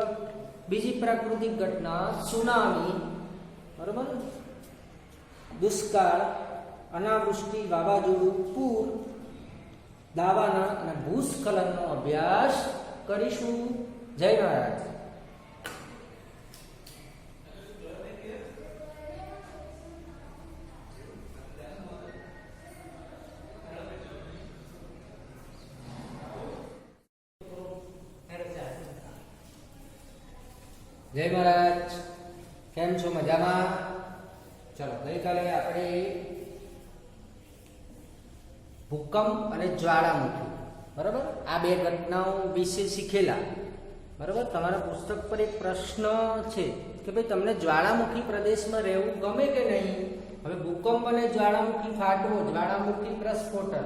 બીજી પ્રાકૃતિક ઘટના સુનામી, બરાબર, દુષ્કાળ, અનાવૃષ્ટિ, વાવાઝોડું, પૂર, દાવાનળ અને ભૂસ્ખલનનો અભ્યાસ કરીશું. જય મહારાજ. જય મહારાજ. કેમ છો? મજામાં? ચલો, ગઈકાલે આપણે ભૂકંપ અને જ્વાળામુખી, બરાબર, આ બે ઘટનાઓ વિશે શીખેલા. બરાબર. તમારા પુસ્તક પર એક પ્રશ્ન છે કે ભાઈ તમને જ્વાળામુખી પ્રદેશમાં રહેવું ગમે કે નહીં? હવે ભૂકંપ અને જ્વાળામુખી ફાટવો, જ્વાળામુખી પ્રસ્ફોટન,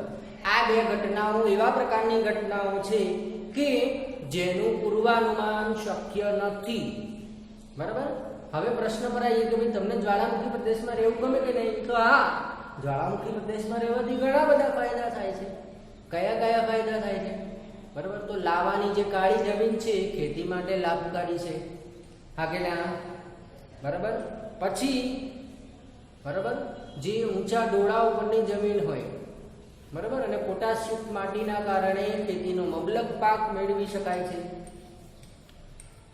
આ બે ઘટનાઓ એવા પ્રકારની ઘટનાઓ છે કે જેનું પૂર્વાનુમાન શક્ય નથી. બરાબર. હવે પ્રશ્ન પર આવીએ કે ભાઈ તમને જ્વાળામુખી પ્રદેશમાં રહેવું ગમે કે નહીં? તો હા, જ્વાળામુખી પ્રદેશમાં રહેવાથી ઘણા બધા ફાયદા થાય છે. કયા કયા ફાયદા થાય છે? બરાબર. તો લાવાની જે કાળી જમીન છે એ ખેતી માટે લાભકારી છે. હા કે ના? બરાબર. પછી, બરાબર, જે ઊંચા ડોળા ઉપરની જમીન હોય, બરાબર, અને પોટાશયુક્ત માટીના કારણે ખેતીનો મબલક પાક મેળવી શકાય છે.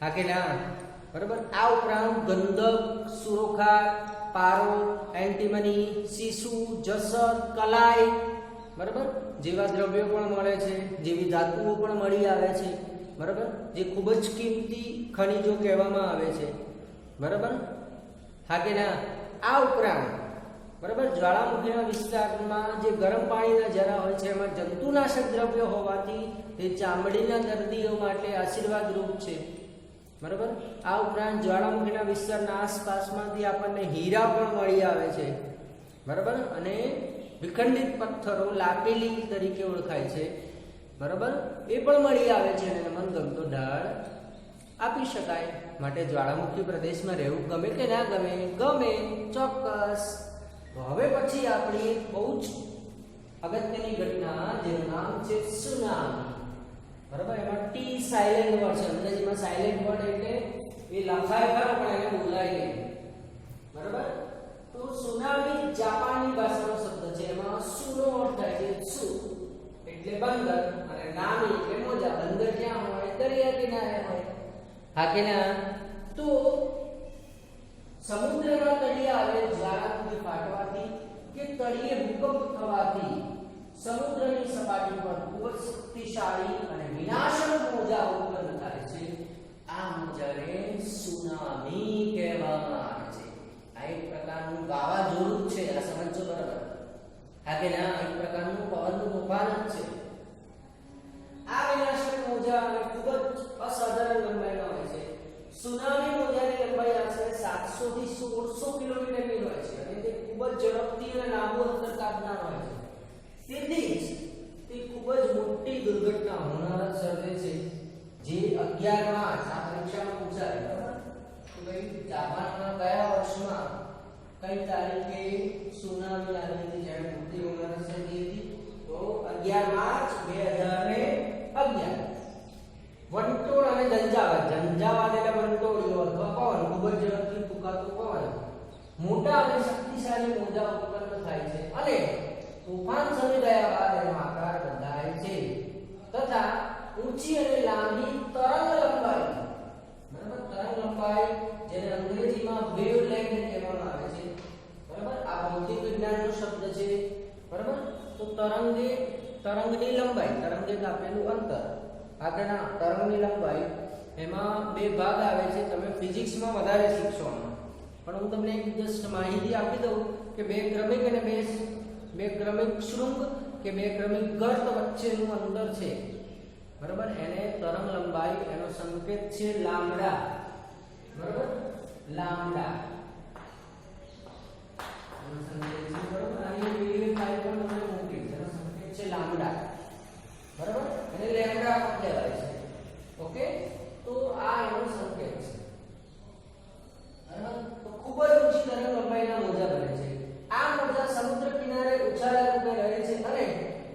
હા કે ના? બરાબર. આ ઉપરાંત ગંધક, સુરોખા, પારો, એન્ટીમની, સીસુ, જસર, કલાઈ, બરાબર, જેવા દ્રવ્યો પણ મળે છે, જેવી ધાતુઓ પણ મળી આવે છે. બરાબર. જે ખૂબ જ કિંમતી ખનિજો કહેવામાં આવે છે. બરાબર. હા કે ના? આ ઉપરાંત, બરાબર, જ્વાળામુખીના વિસ્તારમાં જે ગરમ પાણીના જરા હોય છે એમાં જંતુનાશક દ્રવ્યો હોવાથી તે ચામડીના દર્દીઓ માટે આશીર્વાદરૂપ છે. બરાબર. આ ઉપરાંત જ્વાળામુખીના વિસ્તારના આસપાસમાંથી આપણને હીરા પણ મળી આવે છે. બરાબર. અને વિખંડિત પથ્થરો લાપેલી તરીકે ઓળખાય છે. બરાબર. એ પણ મળી આવે છે અને મનગમતો ઢાળ આપી શકાય. માટે જ્વાળામુખી પ્રદેશમાં રહેવું ગમે કે ના ગમે? ગમે, ચોક્કસ. તો હવે પછી આપણી બહુ જ અગત્યની ઘટના જેનું નામ છે સુનામી. બરાબર. એમાં ટી સાયલેન્ટ વર્ડ છે. અંગ્રેજીમાં સાયલેન્ટ વર્ડ એટલે એ લખાય ખરો પણ એને બોલાય નહીં. બરાબર. તો સુનામી જાપાની ભાષાનો શબ્દ છે. એમાં સુનો અર્થ થાય છે સુ એટલે બંદર અને નામી એટલે મોજા. બંદર ક્યાં હોય? દરિયા કિનારે હોય. હા કે ના? તો સમુદ્રના તળિયે આવેલ જ્વાળામુખી ફાટવાથી કે તળિયે ભૂકંપ થવાથી સમુદ્રની સપાટી પર ખૂબ જ શક્તિશાળી અને વિનાશક મોજા ઉત્પન્ન થાય છે. આ મોજાને સુનામી કહેવામાં આવે છે. આ એક પ્રકારનું વાવાઝોડું છે. આ સમજો બરાબર. હા કે ના? એક પ્રકારનું પવનનું તોફાન જ છે. આ વિનાશક મોજા અને ખૂબ જ અસાધારણ લંબાઈના હોય છે. સુનામી મોજાની લંબાઈ આશરે 700 થી 1600 કિલોમીટરની હોય છે અને તે ખૂબ જ ઝડપથી અને લાંબુ અંતર કાપનાર હોય છે. તેથી જ તે ખૂબ જ મોટી દુર્ઘટના હોનારત સર્જે છે. જે 11 માર્ચ આ પરીક્ષામાં પૂછાય. બરાબર. તો ભાઈ જાપાનમાં કયા વર્ષમાં કઈ તારીખે સુનામી આવી હતી, જ્યારે મોટી હોનારત સર્જી હતી? તો 11 માર્ચ 2011. વંટોળ અને ઝંઝાવાત. ઝંઝાવાત એટલે વંટોળીઓ અથવા પવન, ખૂબ જ ઝડપથી ફૂંકાતો પવન. મોટા અને શક્તિશાળી મોજા ઉત્પન્ન થાય છે અને તોફાન શરૂ થયા બાદ એનો આકાર બદલાય છે તથા ઊંચી અને લાંબી તરંગ લંબાઈ. બરાબર. તરંગ લંબાઈ જેને અંગ્રેજીમાં વેવલેન્થ કહેવામાં આવે છે. બરાબર. આ ભૌતિક વિજ્ઞાનનો શબ્દ છે. બરાબર. તો તરંગની લંબાઈ, તરંગે કાપેલું અંતર, આગળના તરંગની લંબાઈ, એમાં બે ભાગ આવે છે. તમે ફિઝિક્સમાં વધારે શીખશો આમાં, પણ હું તમને એક જસ્ટ માહિતી આપી દઉં કે બે ક્રમિક અને બે ક્રમિક શૃંગ કે બે ક્રમિક ગર્ત વચ્ચેનું અંતર છે. બરાબર. એને તરંગ લંબાઈ, એનો સંકેત છે લામ્બડા. બરાબર. લામ્બડા એનો સંકેત છે. બરાબર. આની વિડિયો ફાઇલ પણ મને મોકલી છે. એનો સંકેત છે લામ્બડા. બરાબર. એને લેમ્બડા પણ કહેવાય છે. ઓકે. તો આ એનો સંકેત છે. બરાબર. તો ખૂબ જ ઊંચી તરંગ લંબાઈના મોજા બને છે. આ મોજા સમુદ્ર કિનારે ઉછાળા રૂપે રહે છે અને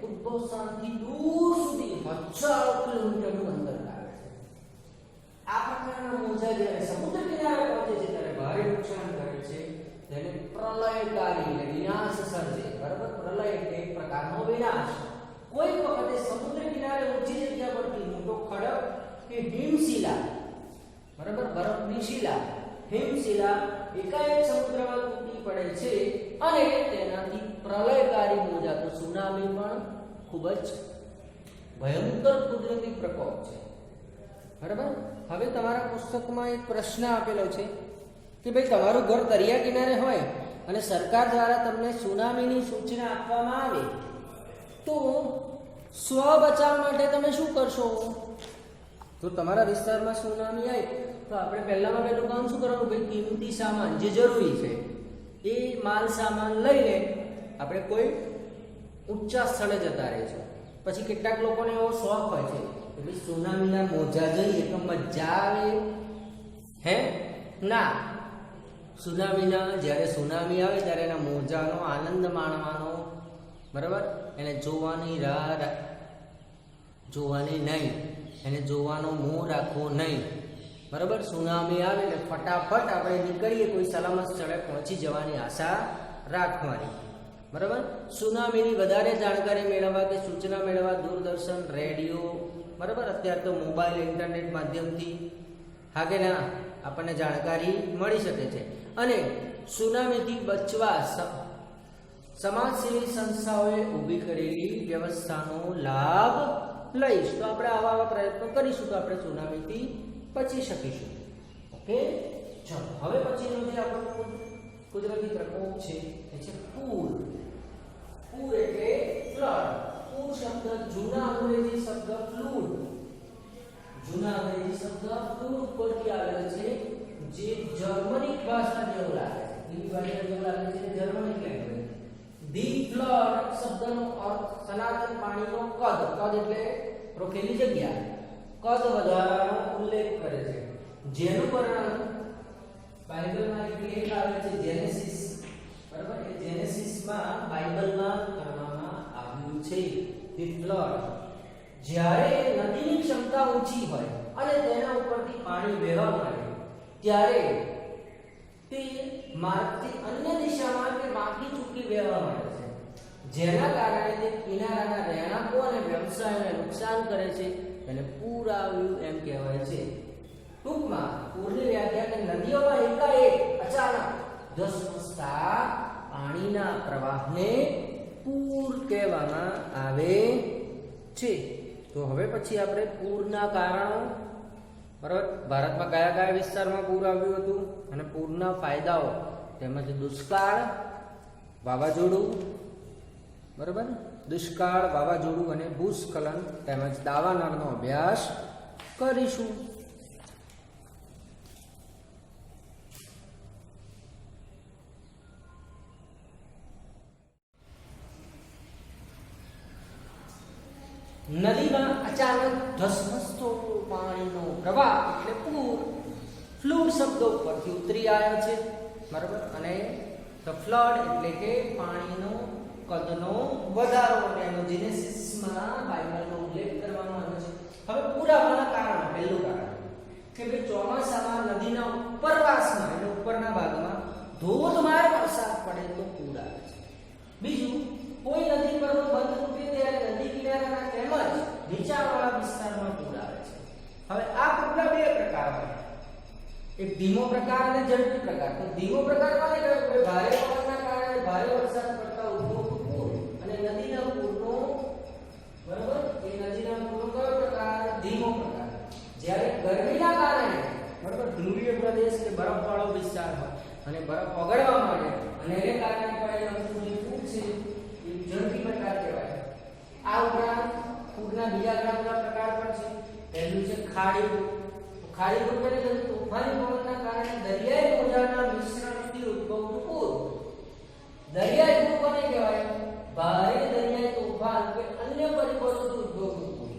ઉદ્ભવ સ્થાનથી દૂર સુધી હજારો કિલોમીટરનું અંતર લાવે છે. આ પ્રકારના મોજા જ્યારે સમુદ્ર કિનારે પહોંચે છે ત્યારે ભારે નુકસાન કરે છે. તેને પ્રલયકારી એટલે વિનાશ સર્જે. બરાબર. પ્રલય એટલે એક પ્રકારનો વિનાશ. કોઈ વખતે સમુદ્ર કિનારે ઊંચી જગ્યા પરથી મોટો ખડક કે હિમશિલા, બરાબર, બરફની શિલા, હિમશિલા એકાએક સમુદ્રમાં તૂટી પડે છે અને તેનાથી પ્રલયકારી મોજા, તો સુનામી પણ ખૂબ જ ભયંકર કુદરતી પ્રકોપ છે. બરાબર. હવે તમારા પુસ્તકમાં એક પ્રશ્ન આપેલો છે કે ભાઈ તમારું ઘર દરિયા કિનારે હોય અને સરકાર દ્વારા તમને સુનામીની સૂચના આપવામાં આવે તો સ્વ બચાવ માટે તમે શું કરશો? તો તમારા વિસ્તારમાં સુનામી આવે તો આપણે પહેલામાં પહેલું કામ શું કરવાનું? ભાઈ કિંમતી સામાન જે જરૂરી છે એ માલ સામાન લઈને આપણે કોઈ ઊંચા સ્થળે જતા રહીશું. પછી કેટલાક લોકોને એવો શોખ હોય છે કે ભાઈ સુનામીના મોજા જોઈએ તો મજા આવે. હે ના, જ્યારે સુનામી આવે ત્યારે એના મોજાનો આનંદ માણવાનો. બરાબર. એને જોવાની જોવાની નહીં, એને જોવાનો મોહ રાખવો નહીં. બરાબર. સુનામી આવે એટલે ફટાફટ આપણે નીકળીએ, કોઈ સલામત સ્થળે પહોંચી જવાની આશા રાખવાની. બરાબર. સુનામીની વધારે જાણકારી મેળવવા કે સૂચના મેળવવા દૂરદર્શન, રેડિયો, બરાબર, અત્યારે તો મોબાઈલ, ઇન્ટરનેટ માધ્યમથી હા કે ના આપણને જાણકારી મળી શકે છે. અને સુનામીથી બચવા સમાજસેવી સંસ્થાઓએ ઊભી કરેલી વ્યવસ્થાનો લાભ લઈશ તો આપણે આવા પ્રયત્નો કરીશું તો આપણે સુનામીથી બચી શકીશું. ઓકે. ચાલો હવે પછીનો જે આપણો કુદરતી પ્રકોપ છે એ છે પૂર. પૂર એટલે ફ્લડ. પૂર શબ્દ જૂના અંગ્રેજી શબ્દ ફ્લૂડ પરથી આવેલો છે, જે જર્મનિક ભાષા જેવું લાગે છે. કેવી ભાષા જેવું લાગે છે? જર્મનિક લેંગ્વેજ. ધી ફ્લડ શબ્દનો અર્થ સનાતન પાણીનો કદ. કદ એટલે રોકેલી જગ્યા. કદ વધારાનો ઉલ્લેખ કરે છે, જેનું વર્ણન બાઇબલમાં એક લેખ આવે છે જેનેસિસ. બરાબર. એ જેનેસિસમાં બાઇબલમાં કરવામાં આવ્યું છે. ધી ફ્લડ જ્યારે નદીની ક્ષમતા ઊંચી હોય અને તેના ઉપરથી પાણી વહેવા માંડે ત્યારે તે માર્ગથી અન્ય દિશામાં કે બાકી ચૂકી વહેવા માંડે છે, જેના કારણે તે કિનારાના રહેણાંકો અને વ્યવસાયોને નુકસાન કરે છે. એને પૂર આવ્યું એમ કહેવાય છે. ટૂંકમાં પૂરની વ્યાખ્યા કે નદીઓમાં એકાએક અચાનક ધસમસતા પાણીના પ્રવાહને પૂર કહેવામાં આવે છે. તો હવે પછી આપણે પૂરના કારણો, બરાબર, ભારતમાં કયા કયા વિસ્તારમાં પૂર આવ્યું હતું અને પૂરના ફાયદાઓ, તેમજ દુષ્કાળ, વાવાઝોડું, બરાબર, દુષ્કાળ, વાવાઝોડું અને ભૂસ્ખલન તેમજ દાવાનળનો અભ્યાસ કરીશું. નદીમાં અચાનક ધસમસતો પાણીનો પ્રવાહ એટલે પૂર ફ્લૂડ શબ્દ ઉપરથી ઉતરી આવ્યો છે, બરાબર, અને ધ ફ્લડ એટલે કે પાણીનો કદનો વધારો, અને એનો જેનેસિસમાં બાઇબલનો ઉલ્લેખ કરવામાં આવ્યો છે. હવે પૂર આવવાના કારણો, પહેલું કારણ કે ભાઈ ચોમાસામાં નદીના ઉપરવાસમાં એટલે ઉપરના ભાગમાં ધોધમાર વરસાદ પડે તો પૂર આવે છે. બીજું, કોઈ નદી પરનો બંધ તૂટે ત્યારે નદી કિનારાના તેમજ નીચાણવાળા વિસ્તારમાં પૂર આવે છે. હવે આ પૂરના બે પ્રકાર હોય, એક ધીમો પ્રકાર અને ઝડપી પ્રકાર. તો ધીમો પ્રકાર કોને કહેવાય? કે ભારે પવનના કારણે ભારે વરસાદ પડતા ઉદ્ભવતું પૂર અને નદીના પૂરનો, બરાબર, એ નદીના પૂરનો કયો પ્રકાર? ધીમો પ્રકાર. જ્યારે ગરમીના કારણે, બરાબર, ધ્રુવીય પ્રદેશ કે બરફવાળો વિસ્તાર હોય અને બરફ ઓગળવા માંડે અને એને કારણે પડેલું પૂર છે, ઝડપી પ્રકાર કહેવાય. આ ઉપરાંત પૂરના બીજા ઘણા બધા પ્રકાર પણ છે. પહેલું છે ખાડી પૂર. ખાડી પૂર એટલે તોફાની પવનના કારણે દરિયાઈ મોજાના મિશ્રણથી ઉદ્ભવતું પૂર. દરિયાઈ પૂર કોને કહેવાય? ભારે દરિયાઈ તોફાન કે અન્ય પરિબળોથી ઉદ્ભવતું પૂર.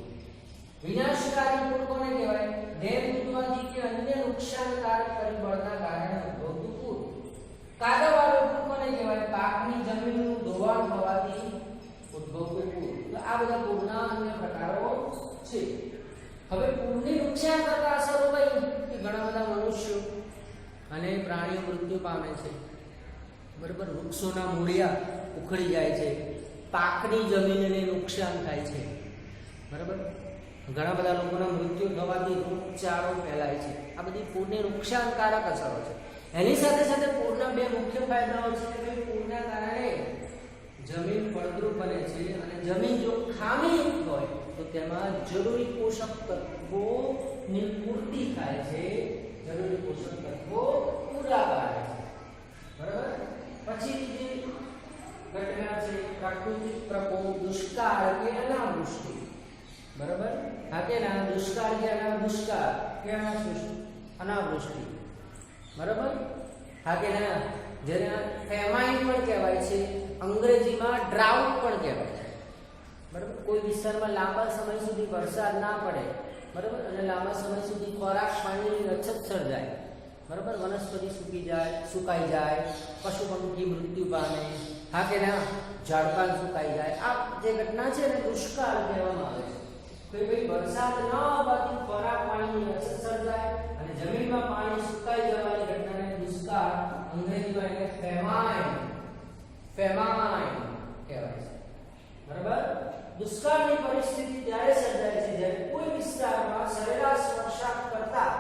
વિનાશકારી પૂર કોને કહેવાય? ડેમ તૂટવાથી કે અન્ય નુકસાનકારક પરિબળના કારણે ઉદ્ભવતું પૂર. કાદવવાળું પૂર કોને કહેવાય? પાકની જમીનનું ધોવાણ થવાથી ઉદ્ભવતું પૂર. તો આ બધા પૂરના અન્ય પ્રકારો છે. હવે પૂરની નુકસાન કરતા અસરો કઈ? કે ઘણા બધા મનુષ્યો અને પ્રાણીઓ મૃત્યુ પામે છે, બરાબર, વૃક્ષોના મૂળિયા ઉખડી જાય છે, પાકની જમીનને નુકસાન થાય છે, બરાબર, ઘણા બધા લોકોના મૃત્યુ થવાથી રોગચાળો ફેલાય છે. આ બધી પૂરની નુકસાનકારક અસરો છે. એની સાથે સાથે પૂરના બે મુખ્ય ફાયદાઓ છે કે પૂરના કારણે જમીન ફળદ્રુપ બને છે અને જમીન જો ખામીયુક્ત હોય તો તેમાં જરૂરી પોષક તત્વોની પૂર્તિ થાય છે, જરૂરી પોષક તત્વો પૂરા પાડે છે, બરાબર. પછી જે ઘટના છે પ્રાકૃતિક પ્રકોપ, દુષ્કાળ કે અનાવૃષ્ટિ, બરાબર. હા કે ના? દુષ્કાળ કે દુષ્કાળ કે અનાવૃષ્ટિ, બરાબર. હા કે ના? જેને ફેમાઇન પણ કહેવાય છે, અંગ્રેજીમાં ડ્રાઉટ પણ કહેવાય છે, બરાબર. કોઈ વિસ્તારમાં લાંબા સમય સુધી વરસાદ ના પડે, બરાબર, અને લાંબા સમય સુધી ખોરાક પાણીની અછત સર્જાય, બરાબર, વનસ્પતિ સુકાઈ જાય, પશુ પંખી મૃત્યુ પામે, હા કે ના? ઝાડપાન સુકાઈ જાય. આ જે ઘટના છે એને દુષ્કાળ કહેવામાં આવે છે. કોઈ ભાઈ વરસાદ ન આવવાથી ખોરાક પાણીની અછત સર્જાય અને જમીનમાં પાણી સુકાઈ જવાની ઘટનાને દુષ્કાળ, અંગ્રેજીમાં એને ફેમાઇન કહેવાય છે, બરાબર. દુષ્કાળની પરિસ્થિતિ ત્યારે સર્જાય છે જ્યારે કોઈ વિસ્તારમાં સરેરાશ વરસાદ કરતા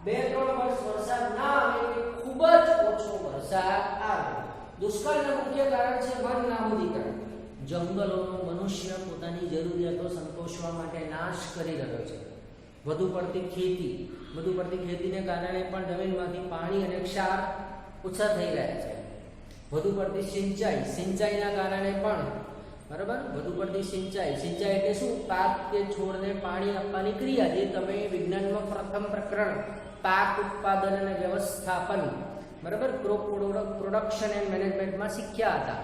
2-3 વર્ષ વરસાદ ના આવે કે ખૂબ જ ઓછો વરસાદ આવે. દુષ્કાળનું મુખ્ય કારણ છે વન નાબૂદીકરણ. જંગલોનો મનુષ્ય પોતાની જરૂરિયાતો સંતોષવા માટે નાશ કરી રહ્યો છે. વધુ પડતી ખેતીને કારણે પણ જમીનમાંથી પાણી અને ક્ષાર ઓછા થઈ રહ્યા છે. વધુ પડતી સિંચાઈના કારણે પણ, બરાબર, વધુ પડતી સિંચાઈ એટલે શું? પાક કે છોડને પાણી આપવાની ક્રિયા, જે તમે વિજ્ઞાનમાં પ્રથમ પ્રકરણ પાક ઉત્પાદન અને વ્યવસ્થાપન, બરાબર, ક્રોપ પ્રોડક્શન એન્ડ મેનેજમેન્ટમાં શીખ્યા હતા.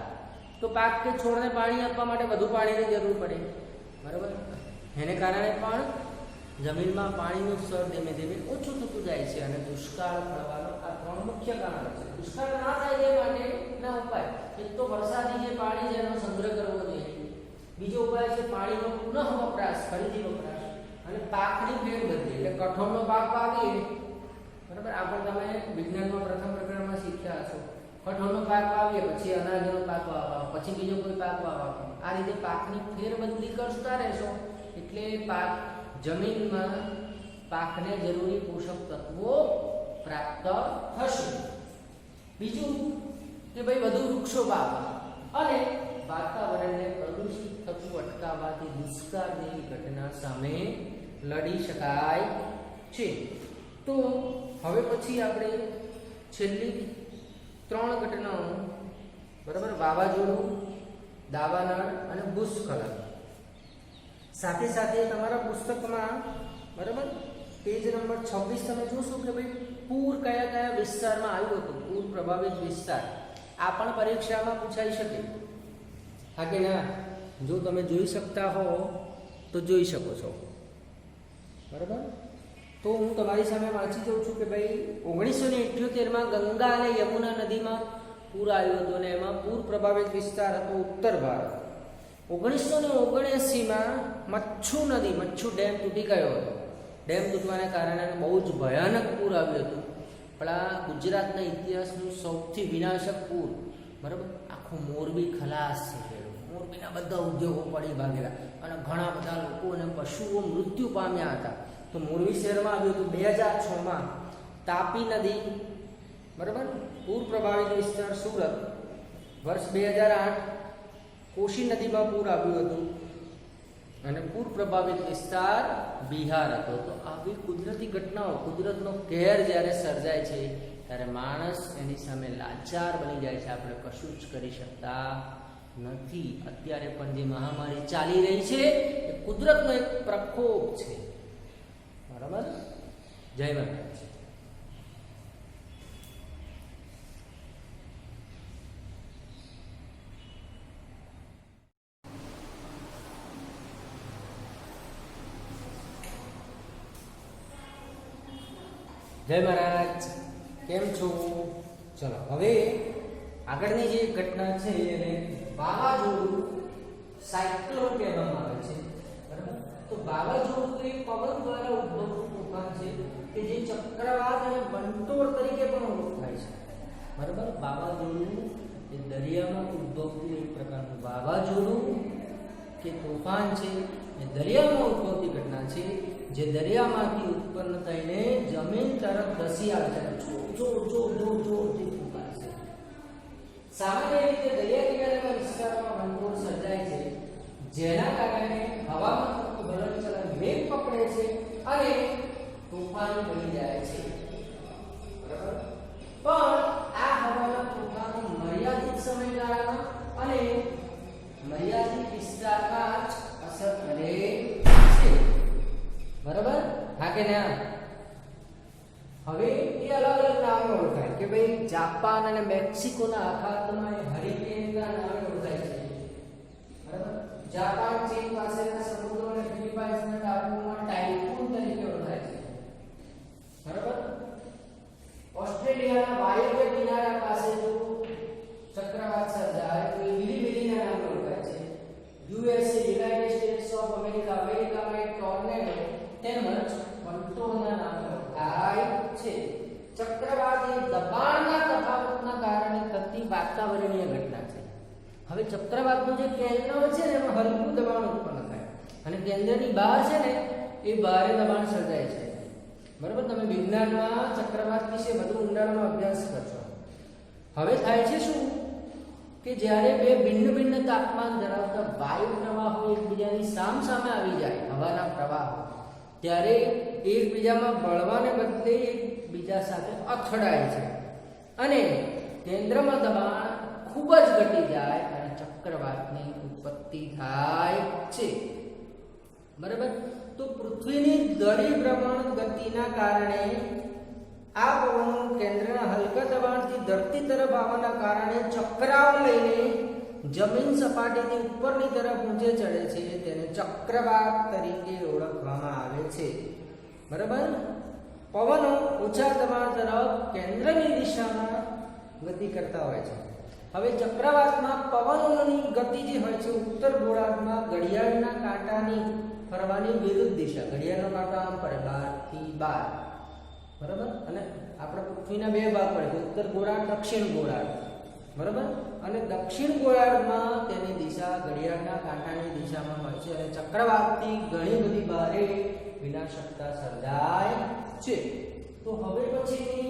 તો પાક કે છોડને પાણી આપવા માટે વધુ પાણીની જરૂર પડે, બરાબર. એને કારણે પણ જમીનમાં પાણીનું સ્તર ધીમે ધીમે ઓછું થતું જાય છે અને દુષ્કાળ પડવાનો આ 3 મુખ્ય કારણો છે. દુષ્કાળ ના થાય એ માટેના ઉપાય: એક તો વરસાદી જે પાણી છે એનો સંગ્રહ કરવો જોઈએ. બીજો ઉપાય છે પાણીનો પુનઃ વપરાશ, ફરીથી વપરાશ, અને પાકની ફેરબદલી એટલે કઠોળનો પાક વાવીએ, બરાબર. આ પણ તમે વિજ્ઞાનમાં પ્રથમ પ્રકરણમાં શીખ્યા હશો. કઠોળનો પાક વાવીએ, પછી અનાજનો પાક વાવવાનો, પછી બીજો કોઈ પાક વાવવાનો. આ રીતે પાકની ફેરબદલી કરતા રહેશો એટલે પાક જમીનમાં પાકને જરૂરી પોષક તત્વો પ્રાપ્ત થશે. બીજું કે ભાઈ વધુ વૃક્ષો વાવવા અને વાતાવરણને પ્રદૂષિત થતું અટકાવવાથી દુષ્કાળની ઘટના સામે લડી શકાય છે. તો હવે પછી આપણે છેલ્લી 3 ઘટનાઓ, બરાબર, વાવાઝોડું, દાવાનળ અને ભૂસ્ખલન. સાથે સાથે તમારા પુસ્તકમાં, બરાબર, પેજ નંબર 26 તમે જોશો કે ભાઈ પૂર કયા કયા વિસ્તારમાં આવ્યું હતું, પૂર પ્રભાવિત વિસ્તાર. આ પણ પરીક્ષામાં પૂછાઈ શકે. હા કે ના? જો તમે જોઈ શકતા હો તો જોઈ શકો છો, બરાબર. તો હું તમારી સામે વાંચી દઉં છું કે ભાઈ 1978માં ગંગા અને યમુના નદીમાં પૂર આવ્યું હતું અને એમાં પૂર પ્રભાવિત વિસ્તાર હતો ઉત્તર ભારત. 1979માં મચ્છુ નદી, મચ્છુ ડેમ તૂટી ગયો હતો. ડેમ તૂટવાને કારણે બહુ જ ભયાનક પૂર આવ્યું હતું. પણ આ ગુજરાતના ઇતિહાસનું સૌથી વિનાશક પૂર, બરાબર. આખું મોરબી ખલાસ છે. મોરબીના બધા ઉદ્યોગો પડી ભાગેલા અને ઘણા બધા લોકો અને પશુઓ મૃત્યુ પામ્યા હતા. તો મોરબી શહેરમાં આવ્યું હતું 2006માં. તાપી નદી, બરાબર, પૂર પ્રભાવિત વિસ્તાર સુરત. વર્ષ 2008 કોશી નદીમાં પૂર આવ્યું હતું અને પૂર પ્રભાવિત વિસ્તાર બિહાર હતો. તો આવી કુદરતી ઘટનાઓ, કુદરતનો કહેર જ્યારે સર્જાય છે ત્યારે માણસ એની સામે લાચાર બની જાય છે. આપણે કશું જ કરી શકતા નથી. અત્યારે પણ જે મહામારી ચાલી રહી છે એ કુદરતનો એક પ્રકોપ છે, બરાબર. જય માતાજી. જય મહારાજ, કેમ છો? ચલો હવે આગળની જે ઘટના છે એને વાવાઝોડું, સાયક્લોન કહેવામાં આવે છે, બરાબર. તો વાવાઝોડું તો એક પવન દ્વારા ઉદ્ભવતું તોફાન છે કે જે ચક્રવાત અને વંટોળ તરીકે પણ ઓળખાય છે, બરાબર. વાવાઝોડું એ દરિયામાં ઉદ્ભવતું એક પ્રકારનું વાવાઝોડું કે તોફાન છે. એ દરિયામાં ઉદ્ભવતી ઘટના છે જે દરિયામાંથી ઉત્પન્ન થઈને જમીન તરફ ધસી આવે છે. જોરથી ફૂંકાય છે. સામાન્ય રીતે દરિયા કિનારાના વિસ્તારોમાં વંટોળ સર્જાય છે જેના કારણે હવામાં થતું હલનચલન વેગ પકડે છે અને તોફાન બની જાય છે, બરાબર. પણ આ હવાના તોફાનો મર્યાદિત સમયગાળામાં અને મર્યાદિત વિસ્તારમાં જ અસર કરે છે, બરાબર. હા કે ના? હવે એ અલગ અલગ નામે ઓળખાય કે ભાઈ જાપાન અને મેક્સિકોના અખાતમાં એ હરિકેનના નામે ઓળખાય છે, બરાબર. જાપાન ચીન પાસેના સમુદ્રો અને ફિલિપાઇન્સના ટાપુઓમાં ટાઇફૂન તરીકે ઓળખાય છે, બરાબર. ઓસ્ટ્રેલિયાના વાયવ્ય કિનારા પાસે જો ચક્રવાત સર્જાય તો એ વિલીવિલીના નામે ઓળખાય છે. યુએસએ, યુનાઇટેડ સ્ટેટ્સ ઓફ અમેરિકામાં એક ટોર્નેડો તેમજ વંટોળના નામે ઓળખાય છે. ચક્રવાત એ દબાણના તફાવતના કારણે થતી વાતાવરણીય ઘટના છે. હવે ચક્રવાતનું જે કેન્દ્ર છે ને એમાં હલકું દબાણ ઉત્પન્ન થાય અને કેન્દ્રની બહાર છે ને એ ભારે દબાણ સર્જાય છે, બરાબર. તમે વિજ્ઞાનમાં ચક્રવાત વિશે વધુ ઊંડાણમાં અભ્યાસ કરશો. હવે થાય છે શું કે જ્યારે બે ભિન્ન ભિન્ન તાપમાન ધરાવતા વાયુ પ્રવાહો એકબીજાની સામસામે આવી જાય, હવાના પ્રવાહો, ત્યારે એકબીજામાં બળવાને બદલે એકબીજા સાથે અથડાય છે અને કેન્દ્રમાં દબાણ ખૂબ જ ઘટી જાય અને ચક્રવાતની ઉત્પત્તિ થાય છે, બરાબર. તો પૃથ્વીની દળી ભ્રમણ ગતિના કારણે આ પવનો કેન્દ્રના હલકા દબાણથી ધરતી તરફ આવવાના કારણે ચક્રાવ લઈને જમીન સપાટીથી ઉપરની તરફ ઊંચે ચડે છે. તેને ચક્રવાત તરીકે ઓળખવામાં આવે છે, બરાબર. પવનો ઓછા દબાણ તરફ કેન્દ્રની દિશામાં ગતિ કરતા હોય છે હવે ચક્રવાતમાં પવનોની ગતિ જે હોય છે ઉત્તર ગોળાર્ધમાં ઘડિયાળના કાંટાની ફરવાની વિરુદ્ધ દિશા. ઘડિયાળનો કાંટો આમ ફરે 12 થી 12, બરાબર. અને આપણે પૃથ્વીના બે ભાગ પડે, ઉત્તર ગોળાર્ધ, દક્ષિણ ગોળાર્ધ, બરાબર. અને દક્ષિણ ગોળાર્ધમાં તેની દિશા ઘડિયાળના કાંટાની દિશામાં હોય છે અને ચક્રવાતથી ઘણી બધી ભારે વિનાશકતા સર્જાય છે. તો હવે પછી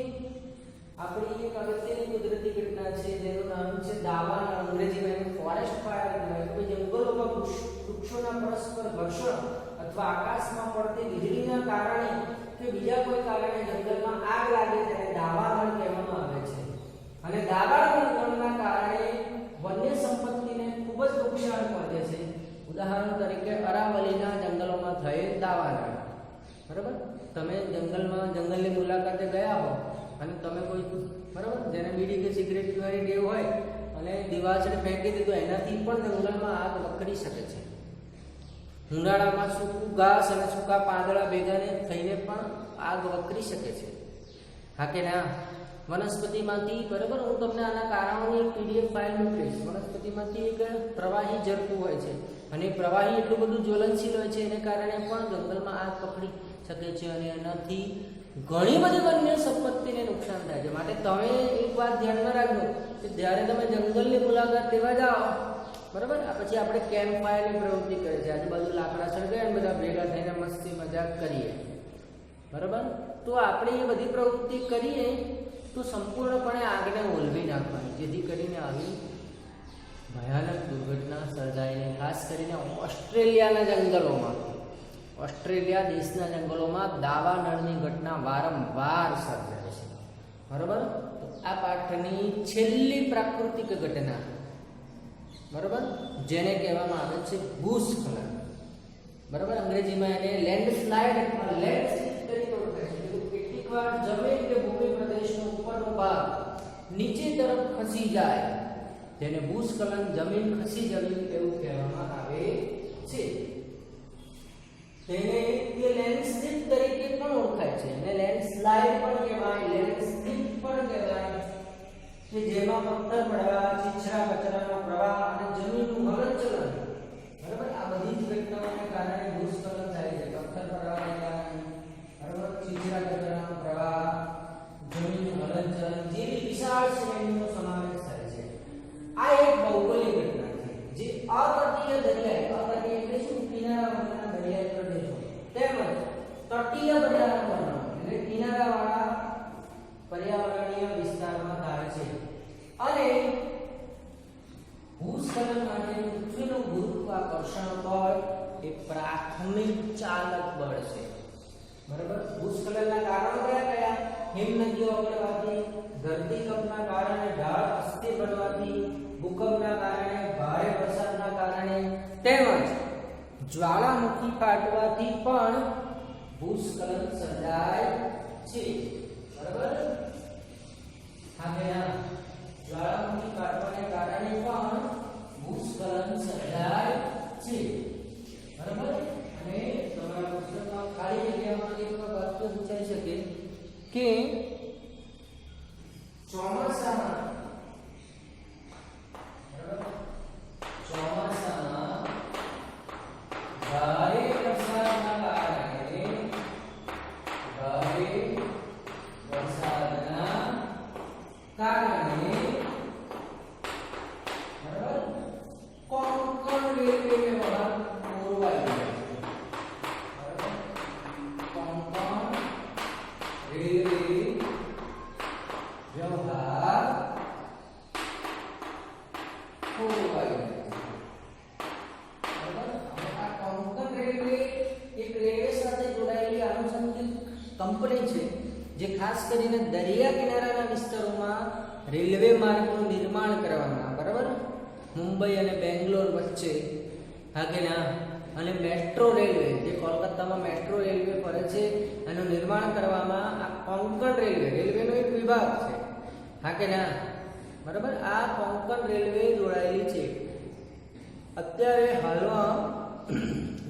આપણી એક અગત્યની કુદરતી ઘટના છે જેનું નામ છે દાવાનળ, અંગ્રેજીમાં એને ફોરેસ્ટ ફાયર કહેવાય. કે જંગલોમાં વૃક્ષોના પરસ્પર ઘર્ષણ અથવા આકાશમાં પડતી વીજળીના કારણે કે બીજા કોઈ કારણે જંગલમાં આગ લાગે ત્યારે દાવાનળ કહેવામાં આવે છે. અને દાવાનળના કારણે વન્ય સંપત્તિને ખૂબ જ નુકસાન પહોંચે છે. ઉદાહરણ તરીકે અરાવલીના જંગલોમાં થયેલ દાવાનળ, બરાબર. તમે જંગલની મુલાકાતે ગયા હો અને તમે કોઈ, બરાબર, જેને બીડી કે સિગરેટ પીવાની ટેવ હોય અને દિવાસળે ફેંકી દીધું, એનાથી પણ જંગલમાં આગ વકરી શકે છે. ઉનાળામાં સૂકું ઘાસ અને સૂકા પાંદડા ભેગાને થઈને પણ આગ વકરી શકે છે. હા કે ના? વનસ્પતિમાંથી, બરાબર, હું તમને આના કારણોની એક PDF ફાઇલ મોકલીશ. વનસ્પતિમાંથી એક પ્રવાહી ઝરતું હોય છે અને પ્રવાહી એટલું બધું જ્વલનશીલ હોય છે એને કારણે પણ જંગલમાં આગ પકડી શકે છે અને એનાથી ઘણી બધી વન્ય સંપત્તિને નુકસાન થાય છે. માટે તમે એક વાત ધ્યાનમાં રાખજો કે જ્યારે તમે જંગલની મુલાકાત લેવા જાઓ, બરાબર, આ પછી આપણે કેમ્પ ફાયરની પ્રવૃત્તિ કરીએ છીએ. આજુબાજુ લાકડા સળગાવીને બધા ભેગા થઈને મસ્તી મજાક કરીએ, બરાબર. તો આપણે એ બધી પ્રવૃત્તિ કરીએ તો સંપૂર્ણપણે આગને ઓલવી નાખવાની, જેથી કરીને આવી ભયાનક દુર્ઘટના સર્જાઈને ખાસ કરીને ઓસ્ટ્રેલિયાના જંગલોમાં, ઓસ્ટ્રેલિયા દેશના જંગલોમાં દાવાનળની ઘટના વારંવાર સર્જાય છે, બરાબર. તો આ પાઠની છેલ્લી પ્રાકૃતિક ઘટના, બરાબર, જેને કહેવામાં આવે છે ભૂસ્ખલન, બરાબર. અંગ્રેજીમાં એને લેન્ડસ્લાઇડ અથવા લેન્ડસ્લીપ તરીકે ઓળખાય છે. કેટલીકવાર જમીન કે ભૂમિ પ્રદેશનો ઉપરનો ભાગ નીચે તરફ ખસી જાય તેને ભૂસ્ખલન, જમીન ખસી જવી એવું કહેવામાં આવે છે. તેને તે લેન્ડસ્લીપ તરીકે પણ ઓળખાય છે અને લેન્ડસ્લાઇડ પણ કહેવાય, લેન્ડસ્લીપ પણ કહેવાય, કે જેમાં પથ્થર પડવા, છીછરા કચરાનો પ્રવાહ અને જમીનનું હલનચલન, બરાબર, આ બધી જ ઘટનાઓને કારણે ભૂસ્ખલન થાય છે. પથ્થર પડવાને કારણે, બરાબર, છીછરા કચરાનો પ્રવાહ, જમીનનું હલનચલન જેવી વિશાળ શ્રેણીનો સમાવેશ થાય છે. આ એક ભૌગોલિક ઘટના છે જે અતટીય દરિયાઈ, અતટીય એટલે શું? કિનારાવાળા દરિયાઈ પ્રદેશો તેમજ તટીય પર્યાવરણ એટલે કિનારાવાળા પર્યાવરણીય વિસ્તારમાં થાય છે. અને ભૂસ્ખલન માટે પૃથ્વીનું ગુરુત્વાકર્ષણ બળ એ પ્રાથમિક ચાલક બળ છે, બરાબર. ભૂસ્ખલનના કારણો કયા કયા? હિમનદીઓ ઓગળવાથી, ધરતીકંપના કારણે ઢાળ અસ્થિર બનવાથી, ભૂકંપના કારણે, ભારે વરસાદના કારણે તેમજ જ્વાળામુખી ફાટવાથી પણ ભૂસ્ખલન સર્જાય છે, બરાબર. હા, જ્વાળામુખી ફાટવાને કારણે પણ ભૂસ્ખલન સર્જાય છે, બરાબર. અને તમારા પુસ્તકમાં ખાલી જગ્યામાં એક વાક્ય પૂછાઈ શકે કે ચોમાસામાં, બરાબર, ચોમાસામાં ભારે વરસાદના કારણે, ભારે વરસાદના કારણે, બરાબર, કોંકણ રેલવે વ્યવહાર ખોરવાઈ જાય છે, બરાબર. કોંકણ રેલવે વ્યવહાર ખોરવાઈ જાય છે, બરાબર. આ કોંકણ રેલવે એક રેલવે સાથે જોડાયેલી આનુષંગિક કંપની છે જે ખાસ કરીને દરિયા કિનારાના વિસ્તારોમાં રેલવે માર્ગનું નિર્માણ કરવામાં, બરાબર, મુંબઈ અને બેંગ્લોર વચ્ચે, હા કે ના, અને મેટ્રો રેલવે, જે કોલકાતામાં મેટ્રો રેલવે ફરે છે, એનું નિર્માણ કરવામાં આ કોંકણ રેલવેનો એક વિભાગ છે, હા કે ના, બરાબર. આ કોંકણ રેલવે જોડાયેલી છે. અત્યારે હાલમાં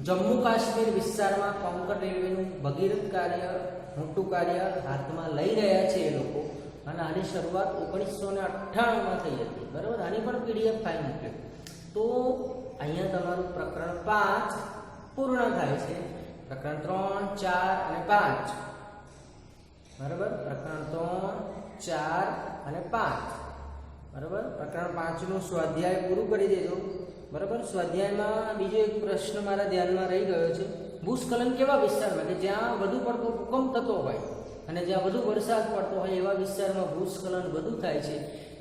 જમ્મુ કાશ્મીર વિસ્તારમાં કોંકણ રેલવેનું ભગીરથ કાર્ય, મોટું કાર્ય હાથમાં લઈ રહ્યા છે એ લોકો. અને આની શરૂઆત 1998માં થઈ હતી, બરાબર. આની પણ PDF ફાઇલ મોકલી. તો અહીંયા તમારું પ્રકરણ 5 પૂર્ણ થાય છે. પ્રકરણ 3, 4 અને 5, બરાબર. પ્રકરણ 3, 4 અને 5, બરાબર. પ્રકરણ 5 નું સ્વાધ્યાય પૂરું કરી દેજો, બરાબર. સ્વાધ્યાયમાં બીજો એક પ્રશ્ન મારા ધ્યાનમાં રહી ગયો છે. ભૂસ્ખલન કેવા વિસ્તારમાં કે જ્યાં વધુ પડતો ભૂકંપ થતો હોય અને જ્યાં વધુ વરસાદ પડતો હોય એવા વિસ્તારમાં ભૂસ્ખલન વધુ થાય છે,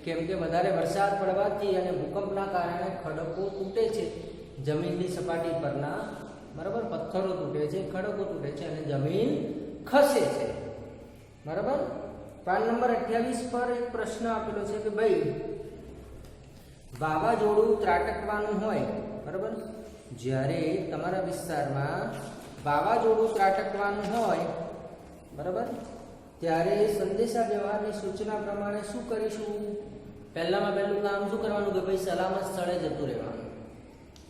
કેમ કે વધારે વરસાદ પડવાથી અને ભૂકંપના કારણે ખડકો તૂટે છે, જમીનની સપાટી પરના, બરાબર, પથ્થરો તૂટે છે, ખડકો તૂટે છે અને જમીન ખસે છે, બરાબર. પાન નંબર 28 પર એક પ્રશ્ન આપેલો છે કે ભાઈ વાવાઝોડું ત્રાટકવાનું હોય, બરાબર. જ્યારે તમારા વિસ્તારમાં વાવાઝોડું ત્રાટકવાનું હોય, બરાબર, ત્યારે સંદેશા વ્યવહારની સૂચના પ્રમાણે શું કરીશું? પહેલામાં પહેલું કામ શું કરવાનું કે ભાઈ સલામત સ્થળે જતું રહેવાનું.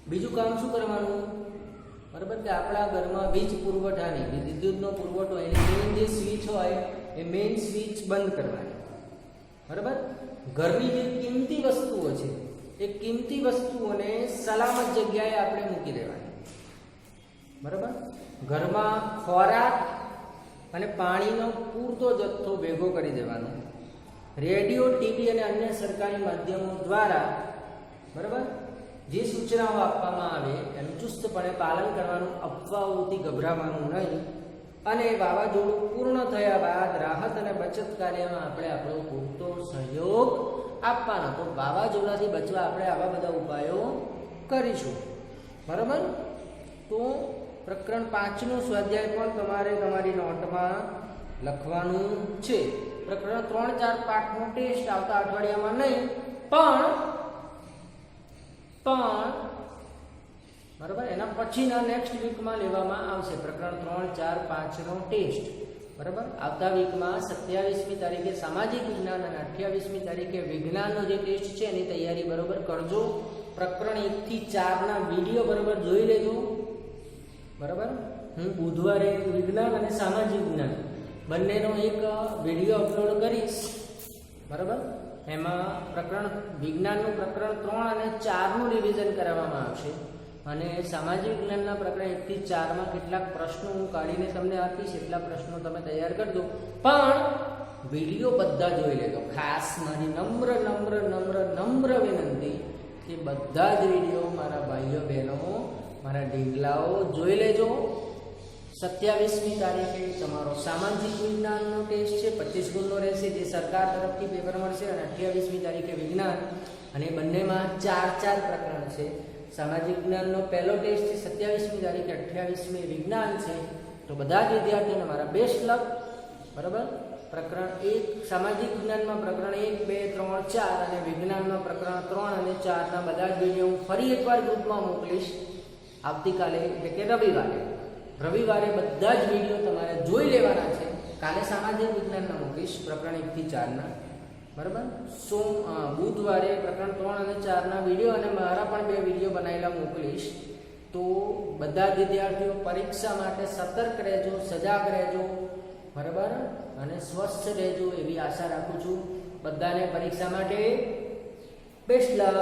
બીજું કામ શું કરવાનું? બરાબર, કે આપણા ઘરમાં વીજ પુરવઠાની વિદ્યુતનો પુરવઠો એની મેઇન જે સ્વિચ હોય એ મેઇન સ્વિચ બંધ કરવાની, બરાબર. ઘરની જે કિંમતી વસ્તુઓ છે એ કિંમતી વસ્તુઓને સલામત જગ્યાએ આપણે મૂકી દેવાની, બરાબર. ઘરમાં ખોરાક અને પાણીનો પૂરતો જથ્થો ભેગો કરી દેવાનો. રેડિયો, ટીવી અને અન્ય સરકારી માધ્યમો દ્વારા, બરાબર, જે સૂચનાઓ આપવામાં આવે એનું ચુસ્તપણે પાલન કરવાનું, અફવાઓથી ગભરાવાનું નહીં. અને વાવાઝોડું પૂર્ણ થયા બાદ રાહત અને બચત કાર્યમાં આપણે આપણો પૂરતો સહયોગ આપવાનો. તો વાવાઝોડાથી બચવા આપણે આવા બધા ઉપાયો કરીશું, બરાબર. તો પ્રકરણ 5 નું સ્વાધ્યાય પણ તમારે તમારી નોટમાં લખવાનું છે. પ્રકરણ 3, 4, 5 નો ટેસ્ટ આવતા અઠવાડિયામાં નહીં પણ બરાબર એના પછીના નેક્સ્ટ વીકમાં લેવામાં આવશે. પ્રકરણ 3, 4, 5 નો ટેસ્ટ, બરાબર. આવતા વીકમાં 27મી તારીખે સામાજિક વિજ્ઞાન અને 28મી તારીખે વિજ્ઞાનનો જે ટેસ્ટ છે એની તૈયારી બરાબર કરજો. પ્રકરણ 1 થી 4 ના વિડીયો બરાબર જોઈ લેજો, બરાબર. હું બુધવારે વિજ્ઞાન અને સામાજિક વિજ્ઞાન બંનેનો એક વિડીયો અપલોડ કરીશ, બરાબર. એમાં વિજ્ઞાનનું પ્રકરણ 3 અને 4 નું રિવિઝન કરાવવામાં આવશે અને સામાજિક વિજ્ઞાનના પ્રકરણ 1 થી 4 માં કેટલાક પ્રશ્નો હું કાઢીને તમને આપીશ. એટલા પ્રશ્નો તમે તૈયાર કરજો, પણ વિડીયો બધા જોઈ લેજો. ખાસ મારી નમ્ર વિનંતી કે બધા જ વિડીયો મારા ભાઈઓ બહેનો, મારા ઢીંગલાઓ જોઈ લેજો. 27મી તારીખે તમારો સામાજિક વિજ્ઞાનનો ટેસ્ટ છે, 25 ગુણનો રહેશે, જે સરકાર તરફથી પેપર મળશે. અને 28મી તારીખે વિજ્ઞાન, અને બંનેમાં 4 પ્રકરણ છે. સામાજિક વિજ્ઞાનનો પહેલો ટેસ્ટ છે 27મી તારીખે, 28મી વિજ્ઞાન છે. તો બધા જ વિદ્યાર્થીઓને મારા બેસ્ટ લક, બરાબર. પ્રકરણ 1 સામાજિક વિજ્ઞાનમાં પ્રકરણ 1, 2, 3, 4 અને વિજ્ઞાનમાં પ્રકરણ 3 અને 4 ના બધા જ વિડીયો હું ફરી એકવાર ગ્રુપમાં મોકલીશ આવતીકાલે, એટલે કે રવિવારે બધા જ વિડીયો તમારે જોઈ લેવાના છે. કાલે સામાજિક વિજ્ઞાનના મોકલીશ પ્રકરણ 1 થી 4 ના, બરાબર. બુધવારે પ્રકરણ 3 અને 4 ના વિડીયો અને મારા પણ 2 વિડીયો બનાવેલા મોકલીશ. તો બધા જ વિદ્યાર્થીઓ પરીક્ષા માટે સતર્ક રહેજો, સજાગ રહેજો, બરાબર, અને સ્વસ્થ રહેજો એવી આશા રાખું છું. બધાને પરીક્ષા માટે બેસ્ટ લક.